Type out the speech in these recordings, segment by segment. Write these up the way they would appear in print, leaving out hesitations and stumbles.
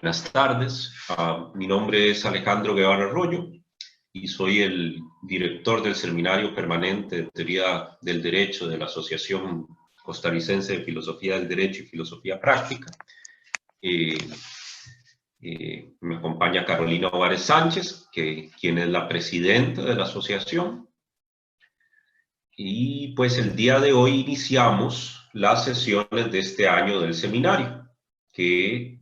Buenas tardes, mi nombre es Alejandro Guevara Arroyo y soy el director del Seminario Permanente de Teoría del Derecho de la Asociación Costarricense de Filosofía del Derecho y Filosofía Práctica. Me acompaña Carolina Ovares Sánchez, quien es la presidenta de la asociación. Y pues el día de hoy iniciamos las sesiones de este año del seminario, que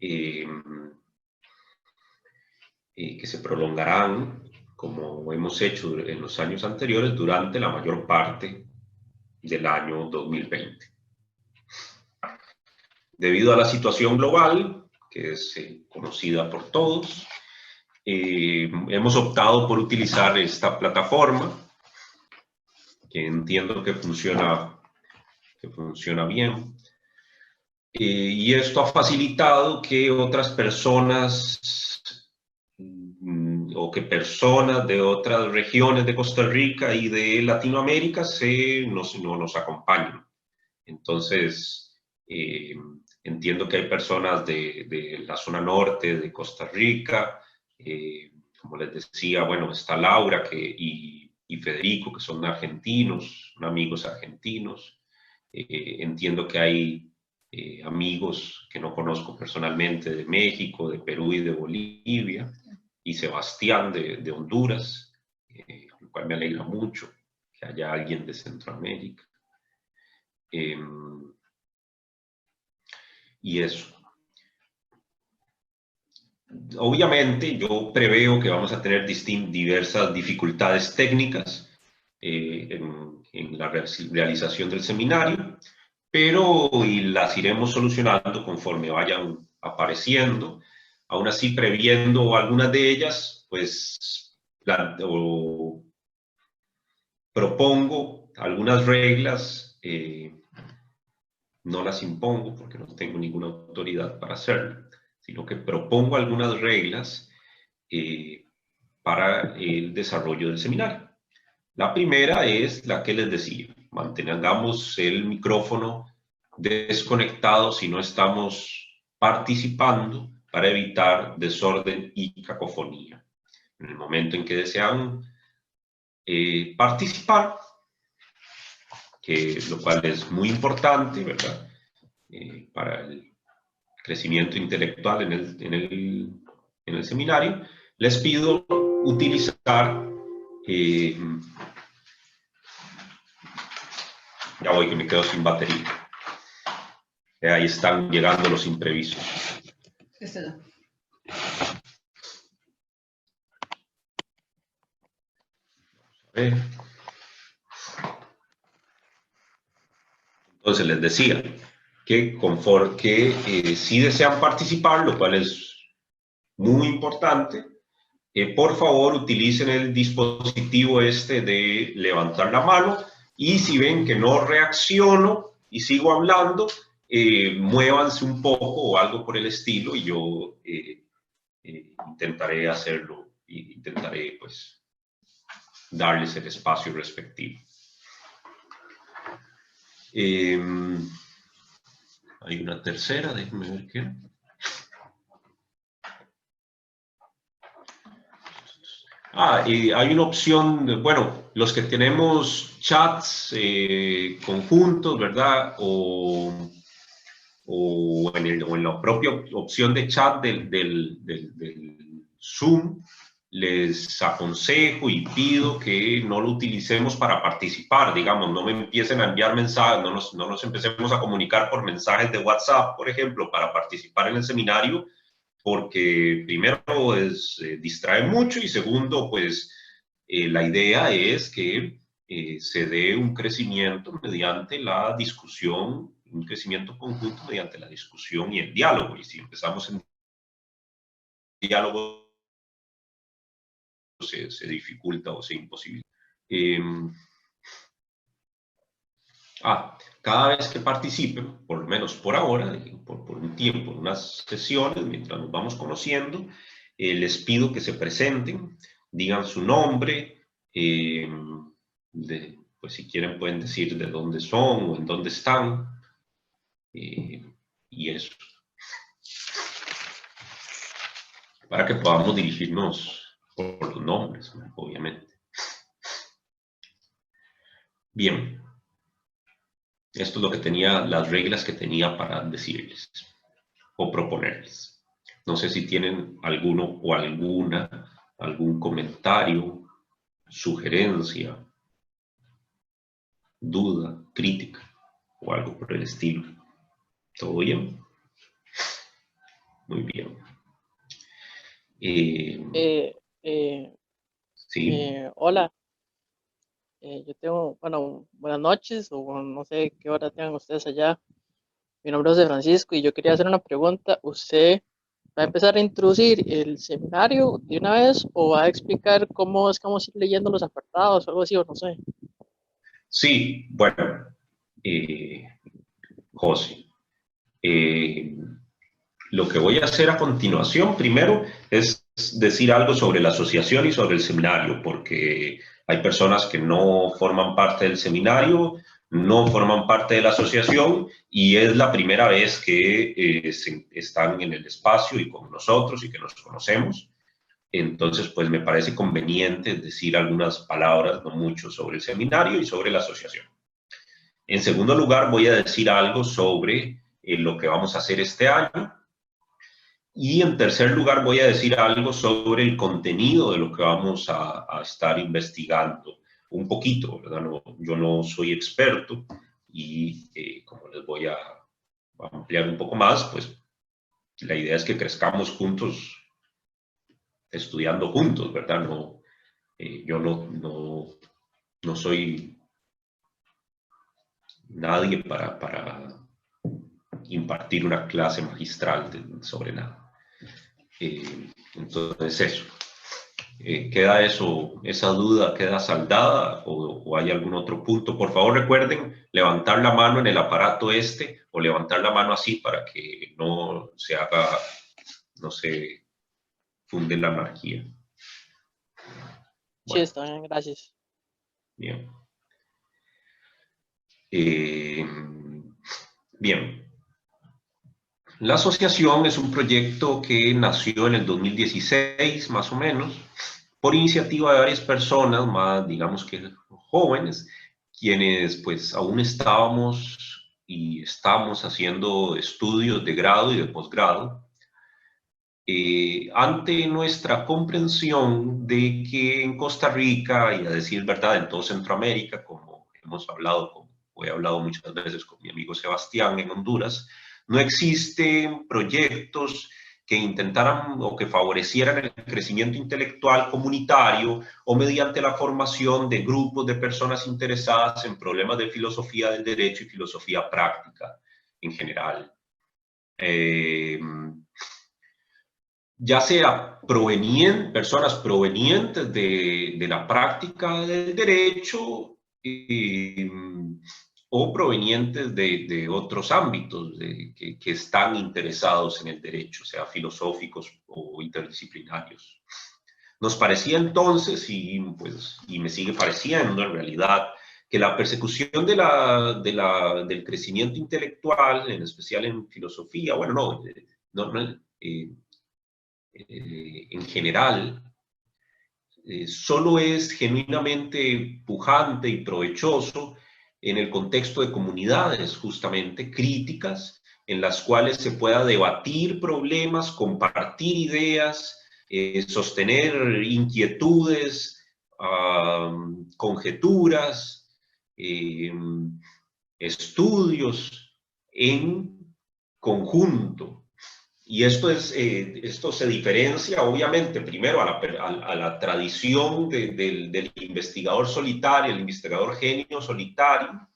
se prolongarán, como hemos hecho en los años anteriores, durante la mayor parte del año 2020. Debido a la situación global, que es conocida por todos, hemos optado por utilizar esta plataforma, que entiendo que funciona bien. Y esto ha facilitado que otras personas o que personas de otras regiones de Costa Rica y de Latinoamérica nos acompañen. Entonces, entiendo que hay personas de la zona norte de Costa Rica, como les decía, bueno, está Laura y Federico, que son argentinos, son amigos argentinos. Entiendo que hay amigos que no conozco personalmente de México, de Perú y de Bolivia, y Sebastián de Honduras, lo cual me alegra mucho que haya alguien de Centroamérica. Y eso. Obviamente yo preveo que vamos a tener diversas dificultades técnicas en la realización del seminario, pero las iremos solucionando conforme vayan apareciendo. Aún así, previendo algunas de ellas, pues propongo algunas reglas, no las impongo porque no tengo ninguna autoridad para hacerlo, sino que propongo algunas reglas para el desarrollo del seminario. La primera es la que les decía: mantengamos el micrófono desconectado si no estamos participando para evitar desorden y cacofonía. En el momento en que desean participar, lo cual es muy importante, ¿verdad? Para el crecimiento intelectual en el seminario, les pido utilizar ya voy que me quedo sin batería. Ahí están llegando los imprevistos. Entonces les decía que si desean participar, lo cual es muy importante, por favor utilicen el dispositivo de levantar la mano, y si ven que no reacciono y sigo hablando, muévanse un poco o algo por el estilo, y yo intentaré hacerlo, intentaré pues darles el espacio respectivo. Hay una tercera, déjenme ver qué. Hay una opción, bueno, los que tenemos chats conjuntos, ¿verdad? O en la propia opción de chat del Zoom, les aconsejo y pido que no lo utilicemos para participar, digamos, no me empiecen a enviar mensajes, no nos empecemos a comunicar por mensajes de WhatsApp, por ejemplo, para participar en el seminario, porque primero distrae mucho, y segundo, pues la idea es que se dé un crecimiento mediante la discusión, un crecimiento conjunto mediante la discusión y el diálogo. Y si empezamos en diálogo, se dificulta o se imposibilita. Cada vez que participen, por lo menos por ahora, por un tiempo, en unas sesiones, mientras nos vamos conociendo, les pido que se presenten, digan su nombre, pues si quieren pueden decir de dónde son o en dónde están, y eso. para que podamos dirigirnos por los nombres, obviamente. Bien, esto es lo que tenía, las reglas que tenía para decirles o proponerles. No sé si tienen alguno o alguna, algún comentario, sugerencia, duda, crítica o algo por el estilo. ¿Todo bien? Muy bien. Eh, eh, Sí, Hola, yo tengo, bueno, buenas noches o no sé qué hora tengan ustedes allá. Mi nombre es José Francisco y yo quería hacer una pregunta. ¿Usted va a empezar a introducir el seminario de una vez o va a explicar cómo es que vamos a ir leyendo los apartados o algo así o no sé? sí, bueno, José, eh, lo que voy a hacer a continuación, primero, es decir algo sobre la asociación y sobre el seminario, porque hay personas que no forman parte del seminario, no forman parte de la asociación, y es la primera vez que están en el espacio y con nosotros y que nos conocemos. Entonces, pues me parece conveniente decir algunas palabras, no mucho, sobre el seminario y sobre la asociación. En segundo lugar, voy a decir algo sobre lo que vamos a hacer este año. Y en tercer lugar, voy a decir algo sobre el contenido de lo que vamos a estar investigando. Un poquito, ¿verdad? No, yo no soy experto y como les voy a ampliar un poco más, pues la idea es que crezcamos juntos, estudiando juntos, ¿verdad? No, yo no soy nadie para impartir una clase magistral sobre nada. Entonces eso. ¿Queda eso, esa duda queda saldada o hay algún otro punto? Por favor recuerden levantar la mano en el aparato este o levantar la mano así para que no se haga, no se funde la anarquía. Sí, Bueno, está bien, gracias. bien. Eh, bien. La asociación es un proyecto que nació en el 2016, más o menos, por iniciativa de varias personas, más digamos que jóvenes, quienes pues aún estábamos y estamos haciendo estudios de grado y de posgrado, ante nuestra comprensión de que en Costa Rica, y a decir verdad, en todo Centroamérica, como hemos hablado, como he hablado muchas veces con mi amigo Sebastián en Honduras, no existen proyectos que intentaran o que favorecieran el crecimiento intelectual comunitario o mediante la formación de grupos de personas interesadas en problemas de filosofía del derecho y filosofía práctica en general. Ya sea personas provenientes de la práctica del derecho o provenientes de otros ámbitos que están interesados en el derecho, sea filosóficos o interdisciplinarios. Nos parecía entonces, y me sigue pareciendo en realidad, que la persecución del crecimiento intelectual, en especial en filosofía, bueno, en general, solo es genuinamente pujante y provechoso en el contexto de comunidades justamente críticas en las cuales se pueda debatir problemas, compartir ideas, sostener inquietudes, conjeturas, estudios en conjunto. Y esto se diferencia, obviamente, primero a la tradición del investigador solitario, el investigador genio solitario,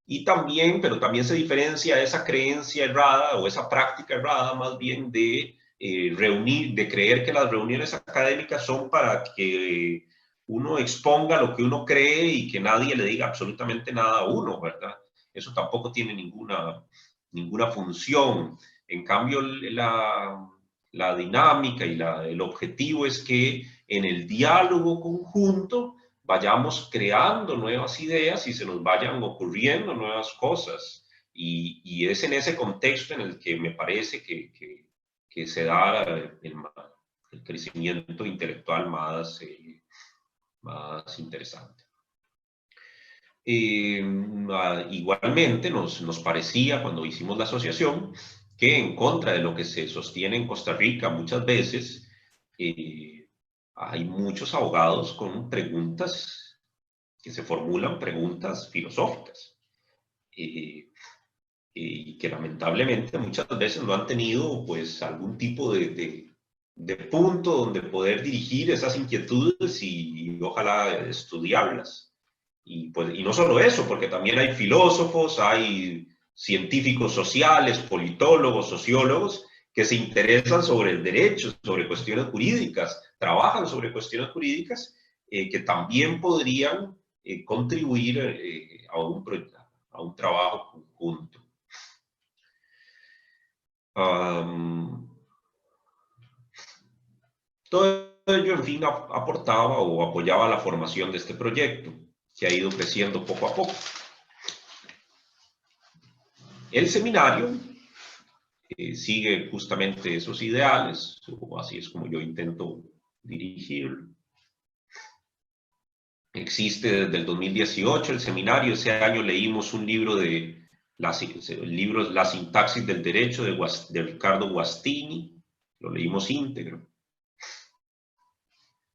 y también, pero también se diferencia esa creencia errada o esa práctica errada más bien de de creer que las reuniones académicas son para que uno exponga lo que uno cree y que nadie le diga absolutamente nada a uno, ¿verdad? Eso tampoco tiene ninguna función. En cambio, la dinámica y el objetivo es que en el diálogo conjunto vayamos creando nuevas ideas y se nos vayan ocurriendo nuevas cosas. Y es en ese contexto en el que me parece que se da el crecimiento intelectual más interesante. Igualmente nos parecía cuando hicimos la asociación que en contra de lo que se sostiene en Costa Rica muchas veces, hay muchos abogados con preguntas que se formulan preguntas filosóficas y que lamentablemente muchas veces no han tenido pues algún tipo de punto donde poder dirigir esas inquietudes y ojalá estudiarlas. Y no solo eso, porque también hay filósofos, hay científicos sociales, politólogos, sociólogos, que se interesan sobre el derecho, sobre cuestiones jurídicas, trabajan sobre cuestiones jurídicas, que también podrían contribuir a un trabajo conjunto. Todo ello, en fin, aportaba o apoyaba la formación de este proyecto, que ha ido creciendo poco a poco. El seminario sigue justamente esos ideales, o así es como yo intento dirigirlo. Existe desde el 2018 el seminario. Ese año leímos un libro La sintaxis del derecho de Ricardo Guastini. Lo leímos íntegro.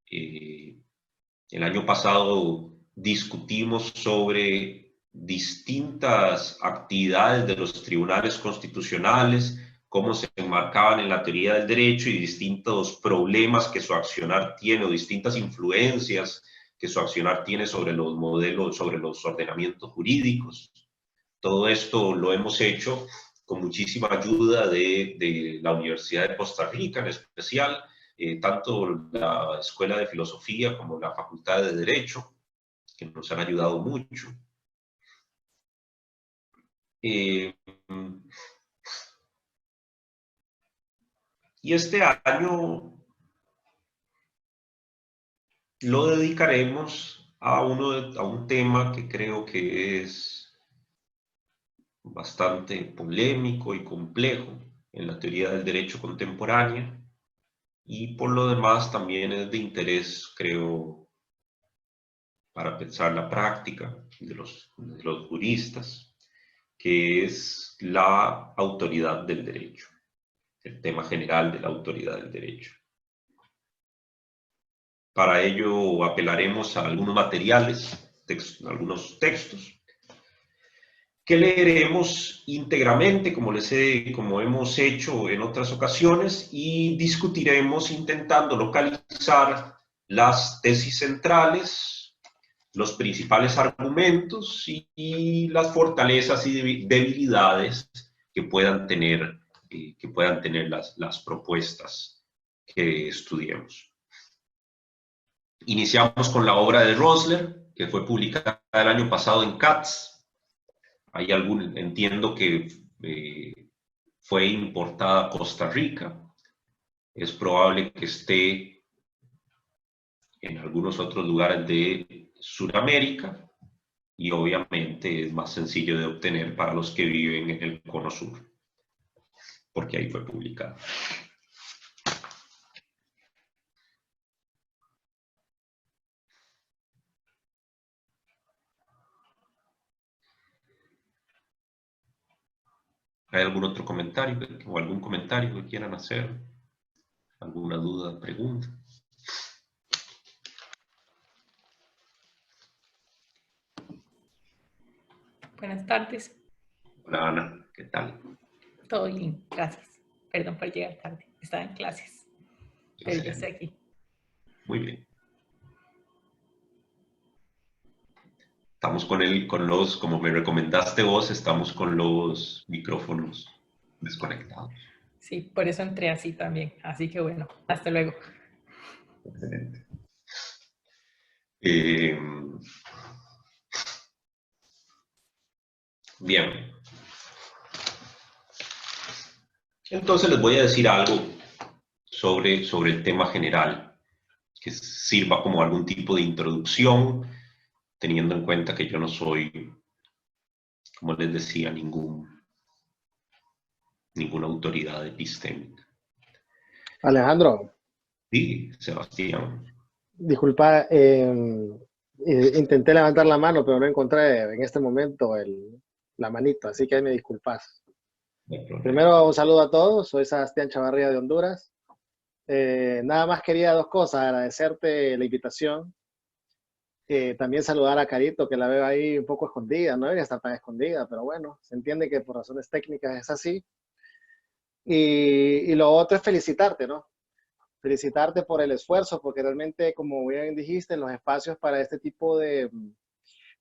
El año pasado discutimos sobre distintas actividades de los tribunales constitucionales, cómo se enmarcaban en la teoría del derecho y distintos problemas que su accionar tiene, o distintas influencias que su accionar tiene sobre los modelos, sobre los ordenamientos jurídicos. Todo esto lo hemos hecho con muchísima ayuda de la Universidad de Costa Rica, en especial, tanto la Escuela de Filosofía como la Facultad de Derecho, que nos han ayudado mucho. Y este año lo dedicaremos a un tema que creo que es bastante polémico y complejo en la teoría del derecho contemporánea, y por lo demás también es de interés, creo, para pensar la práctica de los juristas, que es la autoridad del derecho, el tema general de la autoridad del derecho. Para ello apelaremos a algunos materiales, algunos textos, que leeremos íntegramente, como hemos hecho en otras ocasiones, y discutiremos intentando localizar las tesis centrales, los principales argumentos y las fortalezas y debilidades que puedan tener las propuestas que estudiemos. Iniciamos con la obra de Rosler, que fue publicada el año pasado en Katz. Entiendo que fue importada a Costa Rica. Es probable que esté en algunos otros lugares de Sudamérica, y obviamente es más sencillo de obtener para los que viven en el Cono Sur, porque ahí fue publicada. ¿Hay algún otro comentario o algún comentario que quieran hacer? ¿Alguna duda, pregunta? Buenas tardes. Hola Ana, ¿qué tal? Todo bien, gracias. Perdón por llegar tarde, estaba en clases, pero ya estoy aquí. Muy bien. Estamos como me recomendaste vos, estamos con los micrófonos desconectados. Sí, por eso entré así también. Así que bueno, hasta luego. Excelente. Bien. Entonces les voy a decir algo sobre el tema general, que sirva como algún tipo de introducción, teniendo en cuenta que yo no soy, como les decía, ninguna autoridad epistémica. Alejandro. Sí, Sebastián. Disculpa, intenté levantar la mano, pero no encontré en este momento la manito, así que ahí me disculpas. No hay problema. Primero, un saludo a todos, soy Sebastián Chavarría de Honduras. Nada más quería dos cosas, agradecerte la invitación. También saludar a Carito, que la veo ahí un poco escondida, no debería estar tan escondida, pero bueno, se entiende que por razones técnicas es así. Y lo otro es felicitarte, ¿no? Felicitarte por el esfuerzo, porque realmente, como bien dijiste, los espacios para este tipo de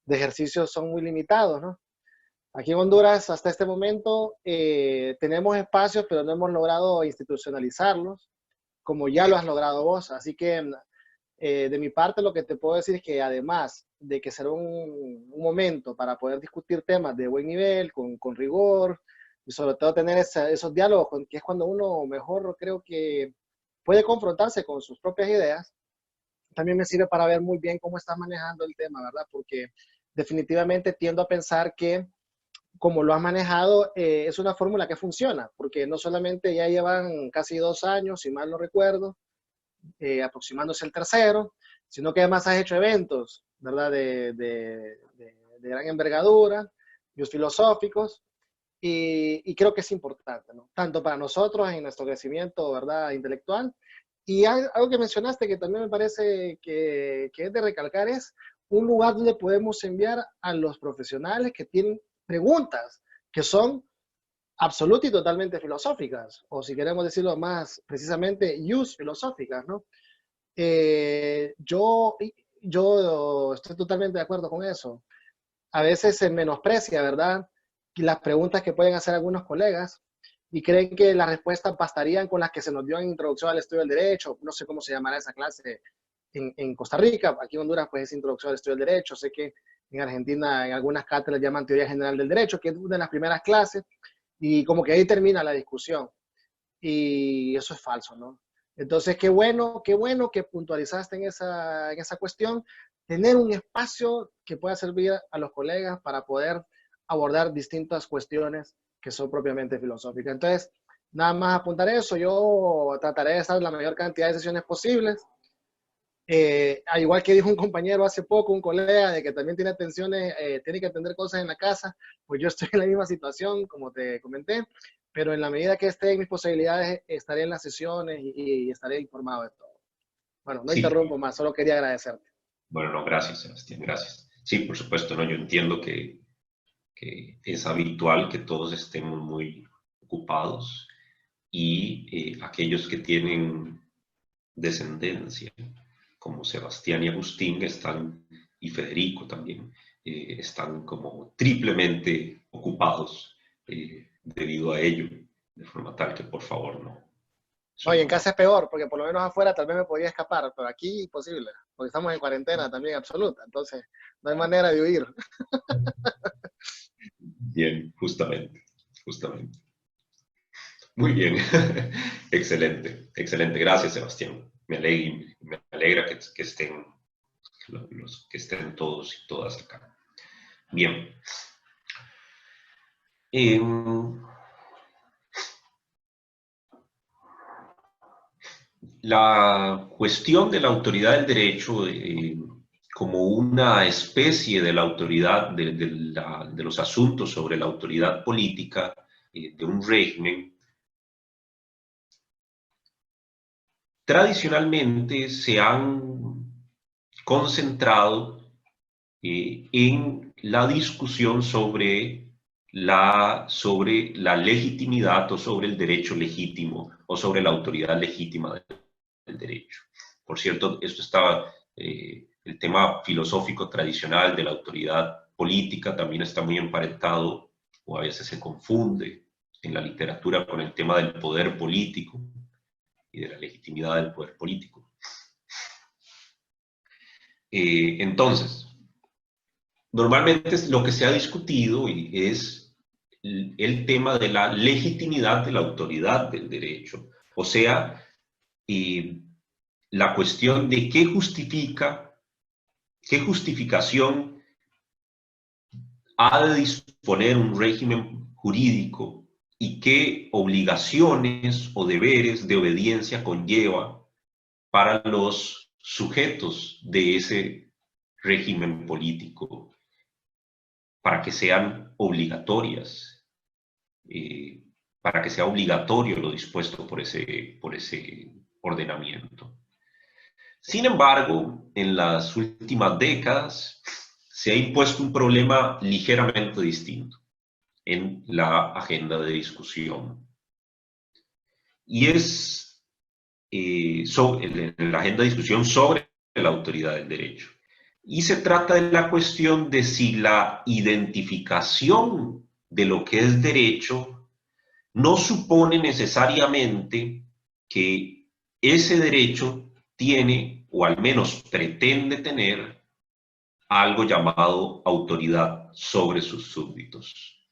ejercicios son muy limitados, ¿no? Aquí en Honduras, hasta este momento, tenemos espacios, pero no hemos logrado institucionalizarlos, como ya lo has logrado vos. Así que, de mi parte, lo que te puedo decir es que además de que será un momento para poder discutir temas de buen nivel, con rigor, y sobre todo tener esos diálogos, que es cuando uno mejor creo que puede confrontarse con sus propias ideas, también me sirve para ver muy bien cómo estás manejando el tema, ¿verdad? Porque definitivamente tiendo a pensar que como lo has manejado, es una fórmula que funciona, porque no solamente ya llevan casi 2 años, si mal no recuerdo, aproximándose el tercero, sino que además has hecho eventos, ¿verdad? De gran envergadura, filosóficos, y creo que es importante, ¿no? Tanto para nosotros en nuestro crecimiento, ¿verdad? Intelectual. Y algo que mencionaste que también me parece que es de recalcar es un lugar donde podemos enviar a los profesionales que tienen preguntas que son absolutas y totalmente filosóficas, o si queremos decirlo más precisamente, filosóficas, ¿no? Yo estoy totalmente de acuerdo con eso. A veces se menosprecia, ¿verdad?, las preguntas que pueden hacer algunos colegas y creen que las respuestas bastarían con las que se nos dio en Introducción al Estudio del Derecho. No sé cómo se llamará esa clase en Costa Rica. Aquí en Honduras, pues es Introducción al Estudio del Derecho. Sé que en Argentina en algunas cátedras llaman Teoría General del Derecho, que es una de las primeras clases, y como que ahí termina la discusión. Y eso es falso, ¿no? Entonces, qué bueno que puntualizaste en esa cuestión, tener un espacio que pueda servir a los colegas para poder abordar distintas cuestiones que son propiamente filosóficas. Entonces, nada más apuntar eso, yo trataré de estar en la mayor cantidad de sesiones posibles. Al igual que dijo un compañero hace poco, un colega, de que también tiene atenciones, tiene que atender cosas en la casa, pues yo estoy en la misma situación, como te comenté, pero en la medida que esté en mis posibilidades, estaré en las sesiones y estaré informado de todo. Bueno, no Sí, interrumpo más, solo quería agradecerte. bueno, no, gracias, Sebastián, gracias. Sí, por supuesto, no, yo entiendo que es habitual que todos estemos muy ocupados y aquellos que tienen descendencia, como Sebastián y Agustín, están, y Federico también, están como triplemente ocupados debido a ello, de forma tal que por favor no. Oye, en casa es peor, porque por lo menos afuera tal vez me podía escapar, pero aquí imposible, porque estamos en cuarentena también absoluta, entonces no hay manera de huir. Bien, justamente, justamente. Muy bien, excelente, excelente. Gracias, Sebastián. Me alegra que estén los que estén todos y todas acá. Bien. La cuestión de la autoridad del derecho como una especie de la autoridad de los asuntos sobre la autoridad política de un régimen, tradicionalmente se han concentrado en la discusión sobre la legitimidad o sobre el derecho legítimo o sobre la autoridad legítima del derecho. Por cierto, esto estaba, el tema filosófico tradicional de la autoridad política también está muy emparentado, o a veces se confunde en la literatura con el tema del poder político y de la legitimidad del poder político. Entonces, normalmente lo que se ha discutido es el tema de la legitimidad de la autoridad del derecho, o sea, la cuestión de qué justificación ha de disponer un régimen jurídico y qué obligaciones o deberes de obediencia conlleva para los sujetos de ese régimen político, para que sean obligatorias, para que sea obligatorio lo dispuesto por ese ordenamiento. Sin embargo, en las últimas décadas se ha impuesto un problema ligeramente distinto en la agenda de discusión. Y es en la agenda de discusión sobre la autoridad del derecho. Y se trata de la cuestión de si la identificación de lo que es derecho no supone necesariamente que ese derecho tiene, o al menos pretende tener, algo llamado autoridad sobre sus súbditos.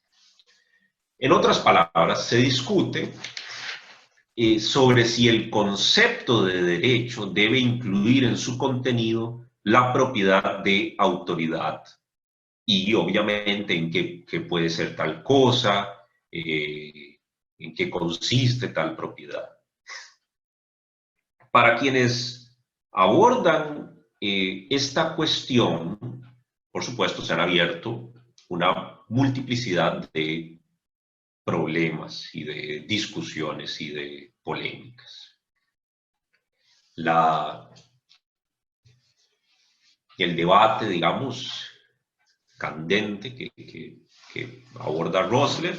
En otras palabras, se discute sobre si el concepto de derecho debe incluir en su contenido la propiedad de autoridad y obviamente en qué puede ser tal cosa, en qué consiste tal propiedad. Para quienes abordan esta cuestión, por supuesto, se han abierto una multiplicidad de problemas y de discusiones y de polémicas. El debate, digamos, candente que aborda Rosler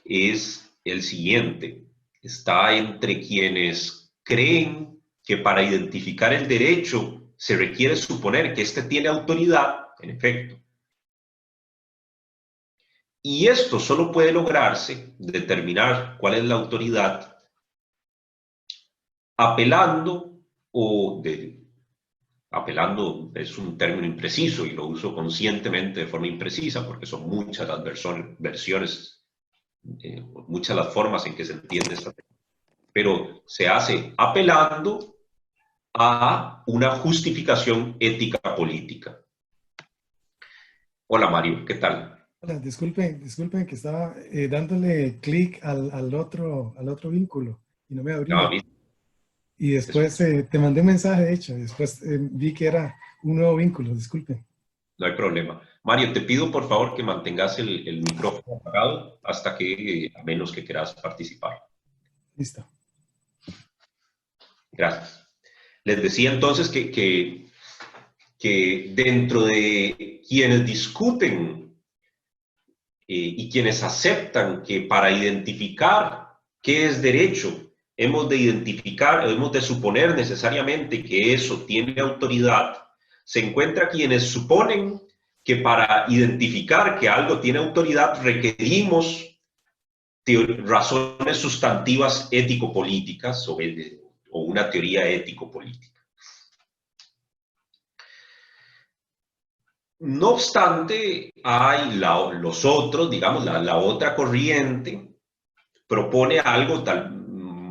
es el siguiente. Está entre quienes creen que para identificar el derecho se requiere suponer que éste tiene autoridad, en efecto. Y esto solo puede lograrse, determinar cuál es la autoridad, apelando apelando es un término impreciso y lo uso conscientemente de forma imprecisa porque son muchas las versiones, muchas las formas en que se entiende esta técnica. Pero se hace apelando a una justificación ética política. Hola Mario, ¿qué tal? Hola, disculpen que estaba dándole clic al otro vínculo y no me abría. No, Y después te mandé un mensaje, de hecho, y después vi que era un nuevo vínculo, disculpen. no hay problema. Mario, te pido por favor que mantengas el micrófono apagado hasta que, a menos que quieras participar. Listo. Gracias. Les decía entonces que dentro de quienes discuten y quienes aceptan que para identificar qué es derecho, hemos de suponer necesariamente que eso tiene autoridad, se encuentra quienes suponen que para identificar que algo tiene autoridad requerimos razones sustantivas ético-políticas o una teoría ético-política. No obstante, hay los otros, digamos, la otra corriente propone algo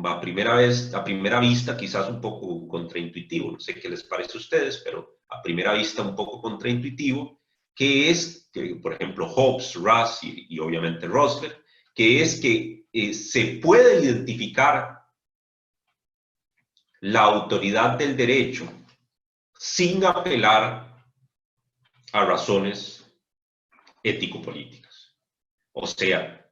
a primera vista quizás un poco contraintuitivo. No sé qué les parece a ustedes, pero a primera vista un poco contraintuitivo, que es, por ejemplo, Hobbes, Rawls y obviamente Rosler, que es que se puede identificar la autoridad del derecho sin apelar a razones ético-políticas. O sea,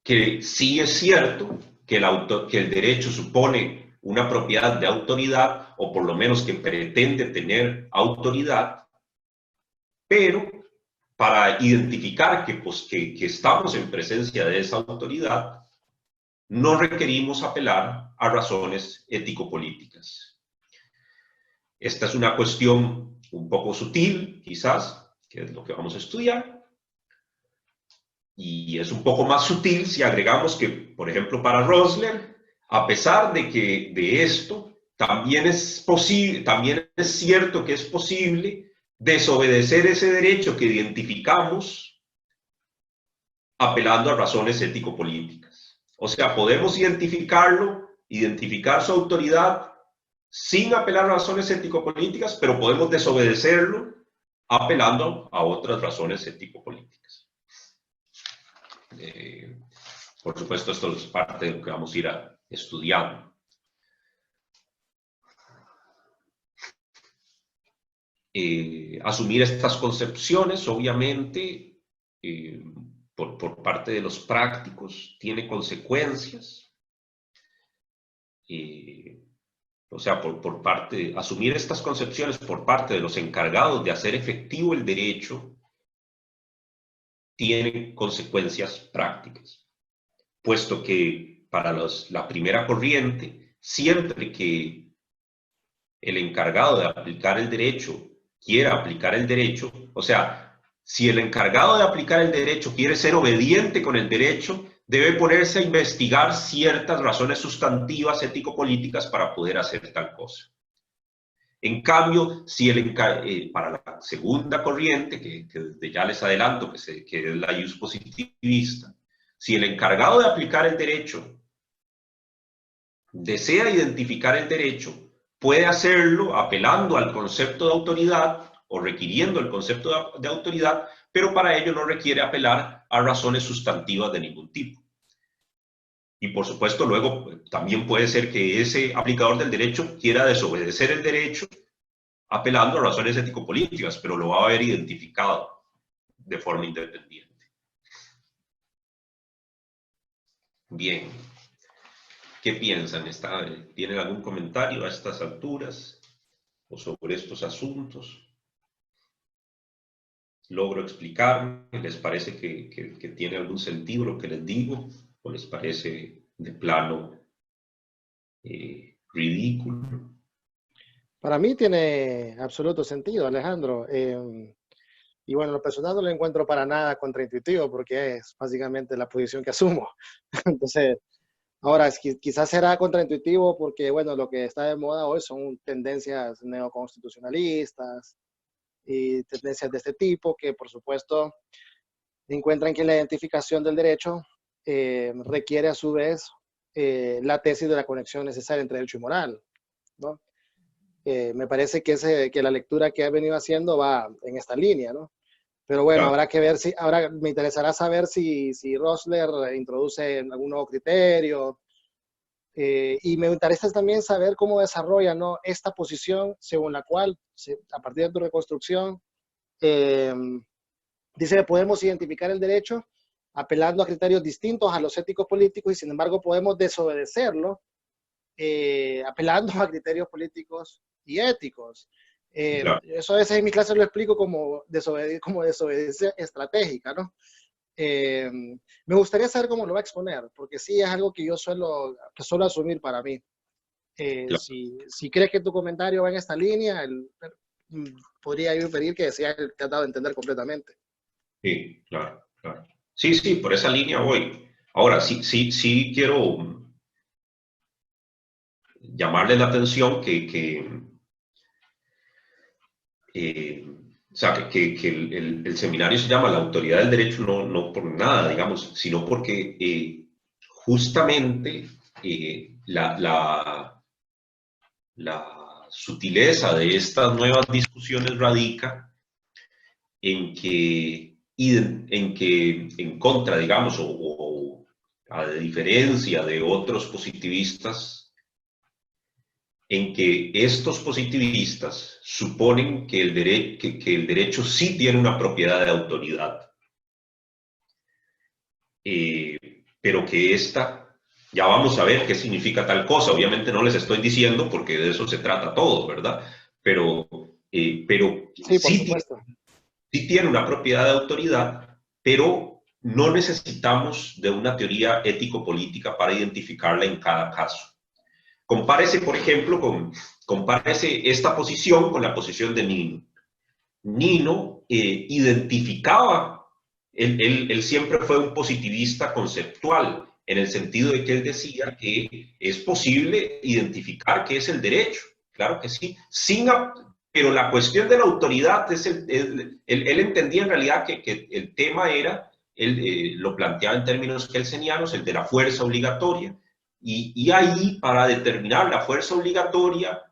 que sí es cierto que el derecho supone una propiedad de autoridad, o por lo menos que pretende tener autoridad, pero para identificar que estamos en presencia de esa autoridad, no requerimos apelar a razones ético-políticas. Esta es una cuestión un poco sutil, quizás, que es lo que vamos a estudiar. Y es un poco más sutil si agregamos que, por ejemplo, para Rosler, a pesar de que de esto, también es cierto que es posible desobedecer ese derecho que identificamos apelando a razones ético-políticas. O sea, podemos identificar su autoridad sin apelar a razones ético-políticas, pero podemos desobedecerlo apelando a otras razones ético-políticas. Por supuesto, esto es parte de lo que vamos a ir estudiando. asumir estas concepciones, obviamente, por parte de los prácticos, tiene consecuencias. O sea, asumir estas concepciones por parte de los encargados de hacer efectivo el derecho, tiene consecuencias prácticas, puesto que para la primera corriente, siempre que el encargado de aplicar el derecho quiera aplicar el derecho, o sea, si el encargado de aplicar el derecho quiere ser obediente con el derecho, debe ponerse a investigar ciertas razones sustantivas ético-políticas para poder hacer tal cosa. En cambio, si para la segunda corriente, que desde ya les adelanto que es la iuspositivista, si el encargado de aplicar el derecho desea identificar el derecho, puede hacerlo apelando al concepto de autoridad o requiriendo el concepto de autoridad, pero para ello no requiere apelar a razones sustantivas de ningún tipo. Y por supuesto, luego también puede ser que ese aplicador del derecho quiera desobedecer el derecho apelando a razones ético-políticas, pero lo va a haber identificado de forma independiente. Bien. ¿Qué piensan? ¿Tienen algún comentario a estas alturas o sobre estos asuntos? ¿Logro explicarme? ¿Les parece que tiene algún sentido lo que les digo? ¿O les parece de plano ridículo? Para mí tiene absoluto sentido, Alejandro. Y bueno, lo personal no lo encuentro para nada contraintuitivo porque es básicamente la posición que asumo. Entonces, ahora, quizás será contraintuitivo porque, bueno, lo que está de moda hoy son tendencias neoconstitucionalistas y tendencias de este tipo que, por supuesto, encuentran que la identificación del derecho requiere a su vez la tesis de la conexión necesaria entre derecho y moral, ¿no? Me parece que la lectura que ha venido haciendo va en esta línea, ¿no? Pero bueno, Claro. habrá que ver ahora me interesará saber si Rosler introduce algún nuevo criterio, y me interesa también saber cómo desarrolla, ¿no?, esta posición según la cual, a partir de tu reconstrucción, dice que podemos identificar el derecho apelando a criterios distintos a los éticos políticos y sin embargo podemos desobedecerlo apelando a criterios políticos y éticos. Claro. Eso a veces en mi clase lo explico como desobediencia estratégica, ¿no? Me gustaría saber cómo lo va a exponer, porque sí es algo que yo suelo asumir para mí. Claro. Si crees que tu comentario va en esta línea, podría yo pedir que sea el tratado de entender completamente. Sí, claro, claro. Sí, por esa línea voy. Ahora, sí quiero llamarle la atención o sea, que el seminario se llama La Autoridad del Derecho no por nada, digamos, sino porque justamente la sutileza de estas nuevas discusiones radica en que en contra, digamos, o a diferencia de otros positivistas, en que estos positivistas suponen que el derecho sí tiene una propiedad de autoridad, pero que ya vamos a ver qué significa tal cosa. Obviamente no les estoy diciendo porque de eso se trata todo, ¿verdad? Pero Sí, por supuesto. sí tiene una propiedad de autoridad, pero no necesitamos de una teoría ético-política para identificarla en cada caso. Compárese, por ejemplo, compárese esta posición con la posición de Nino. Nino identificaba, él siempre fue un positivista conceptual, en el sentido de que él decía que es posible identificar qué es el derecho. Claro que sí, pero la cuestión de la autoridad, él entendía en realidad que el tema era, él lo planteaba en términos kelsenianos, el de la fuerza obligatoria. Y ahí, para determinar la fuerza obligatoria,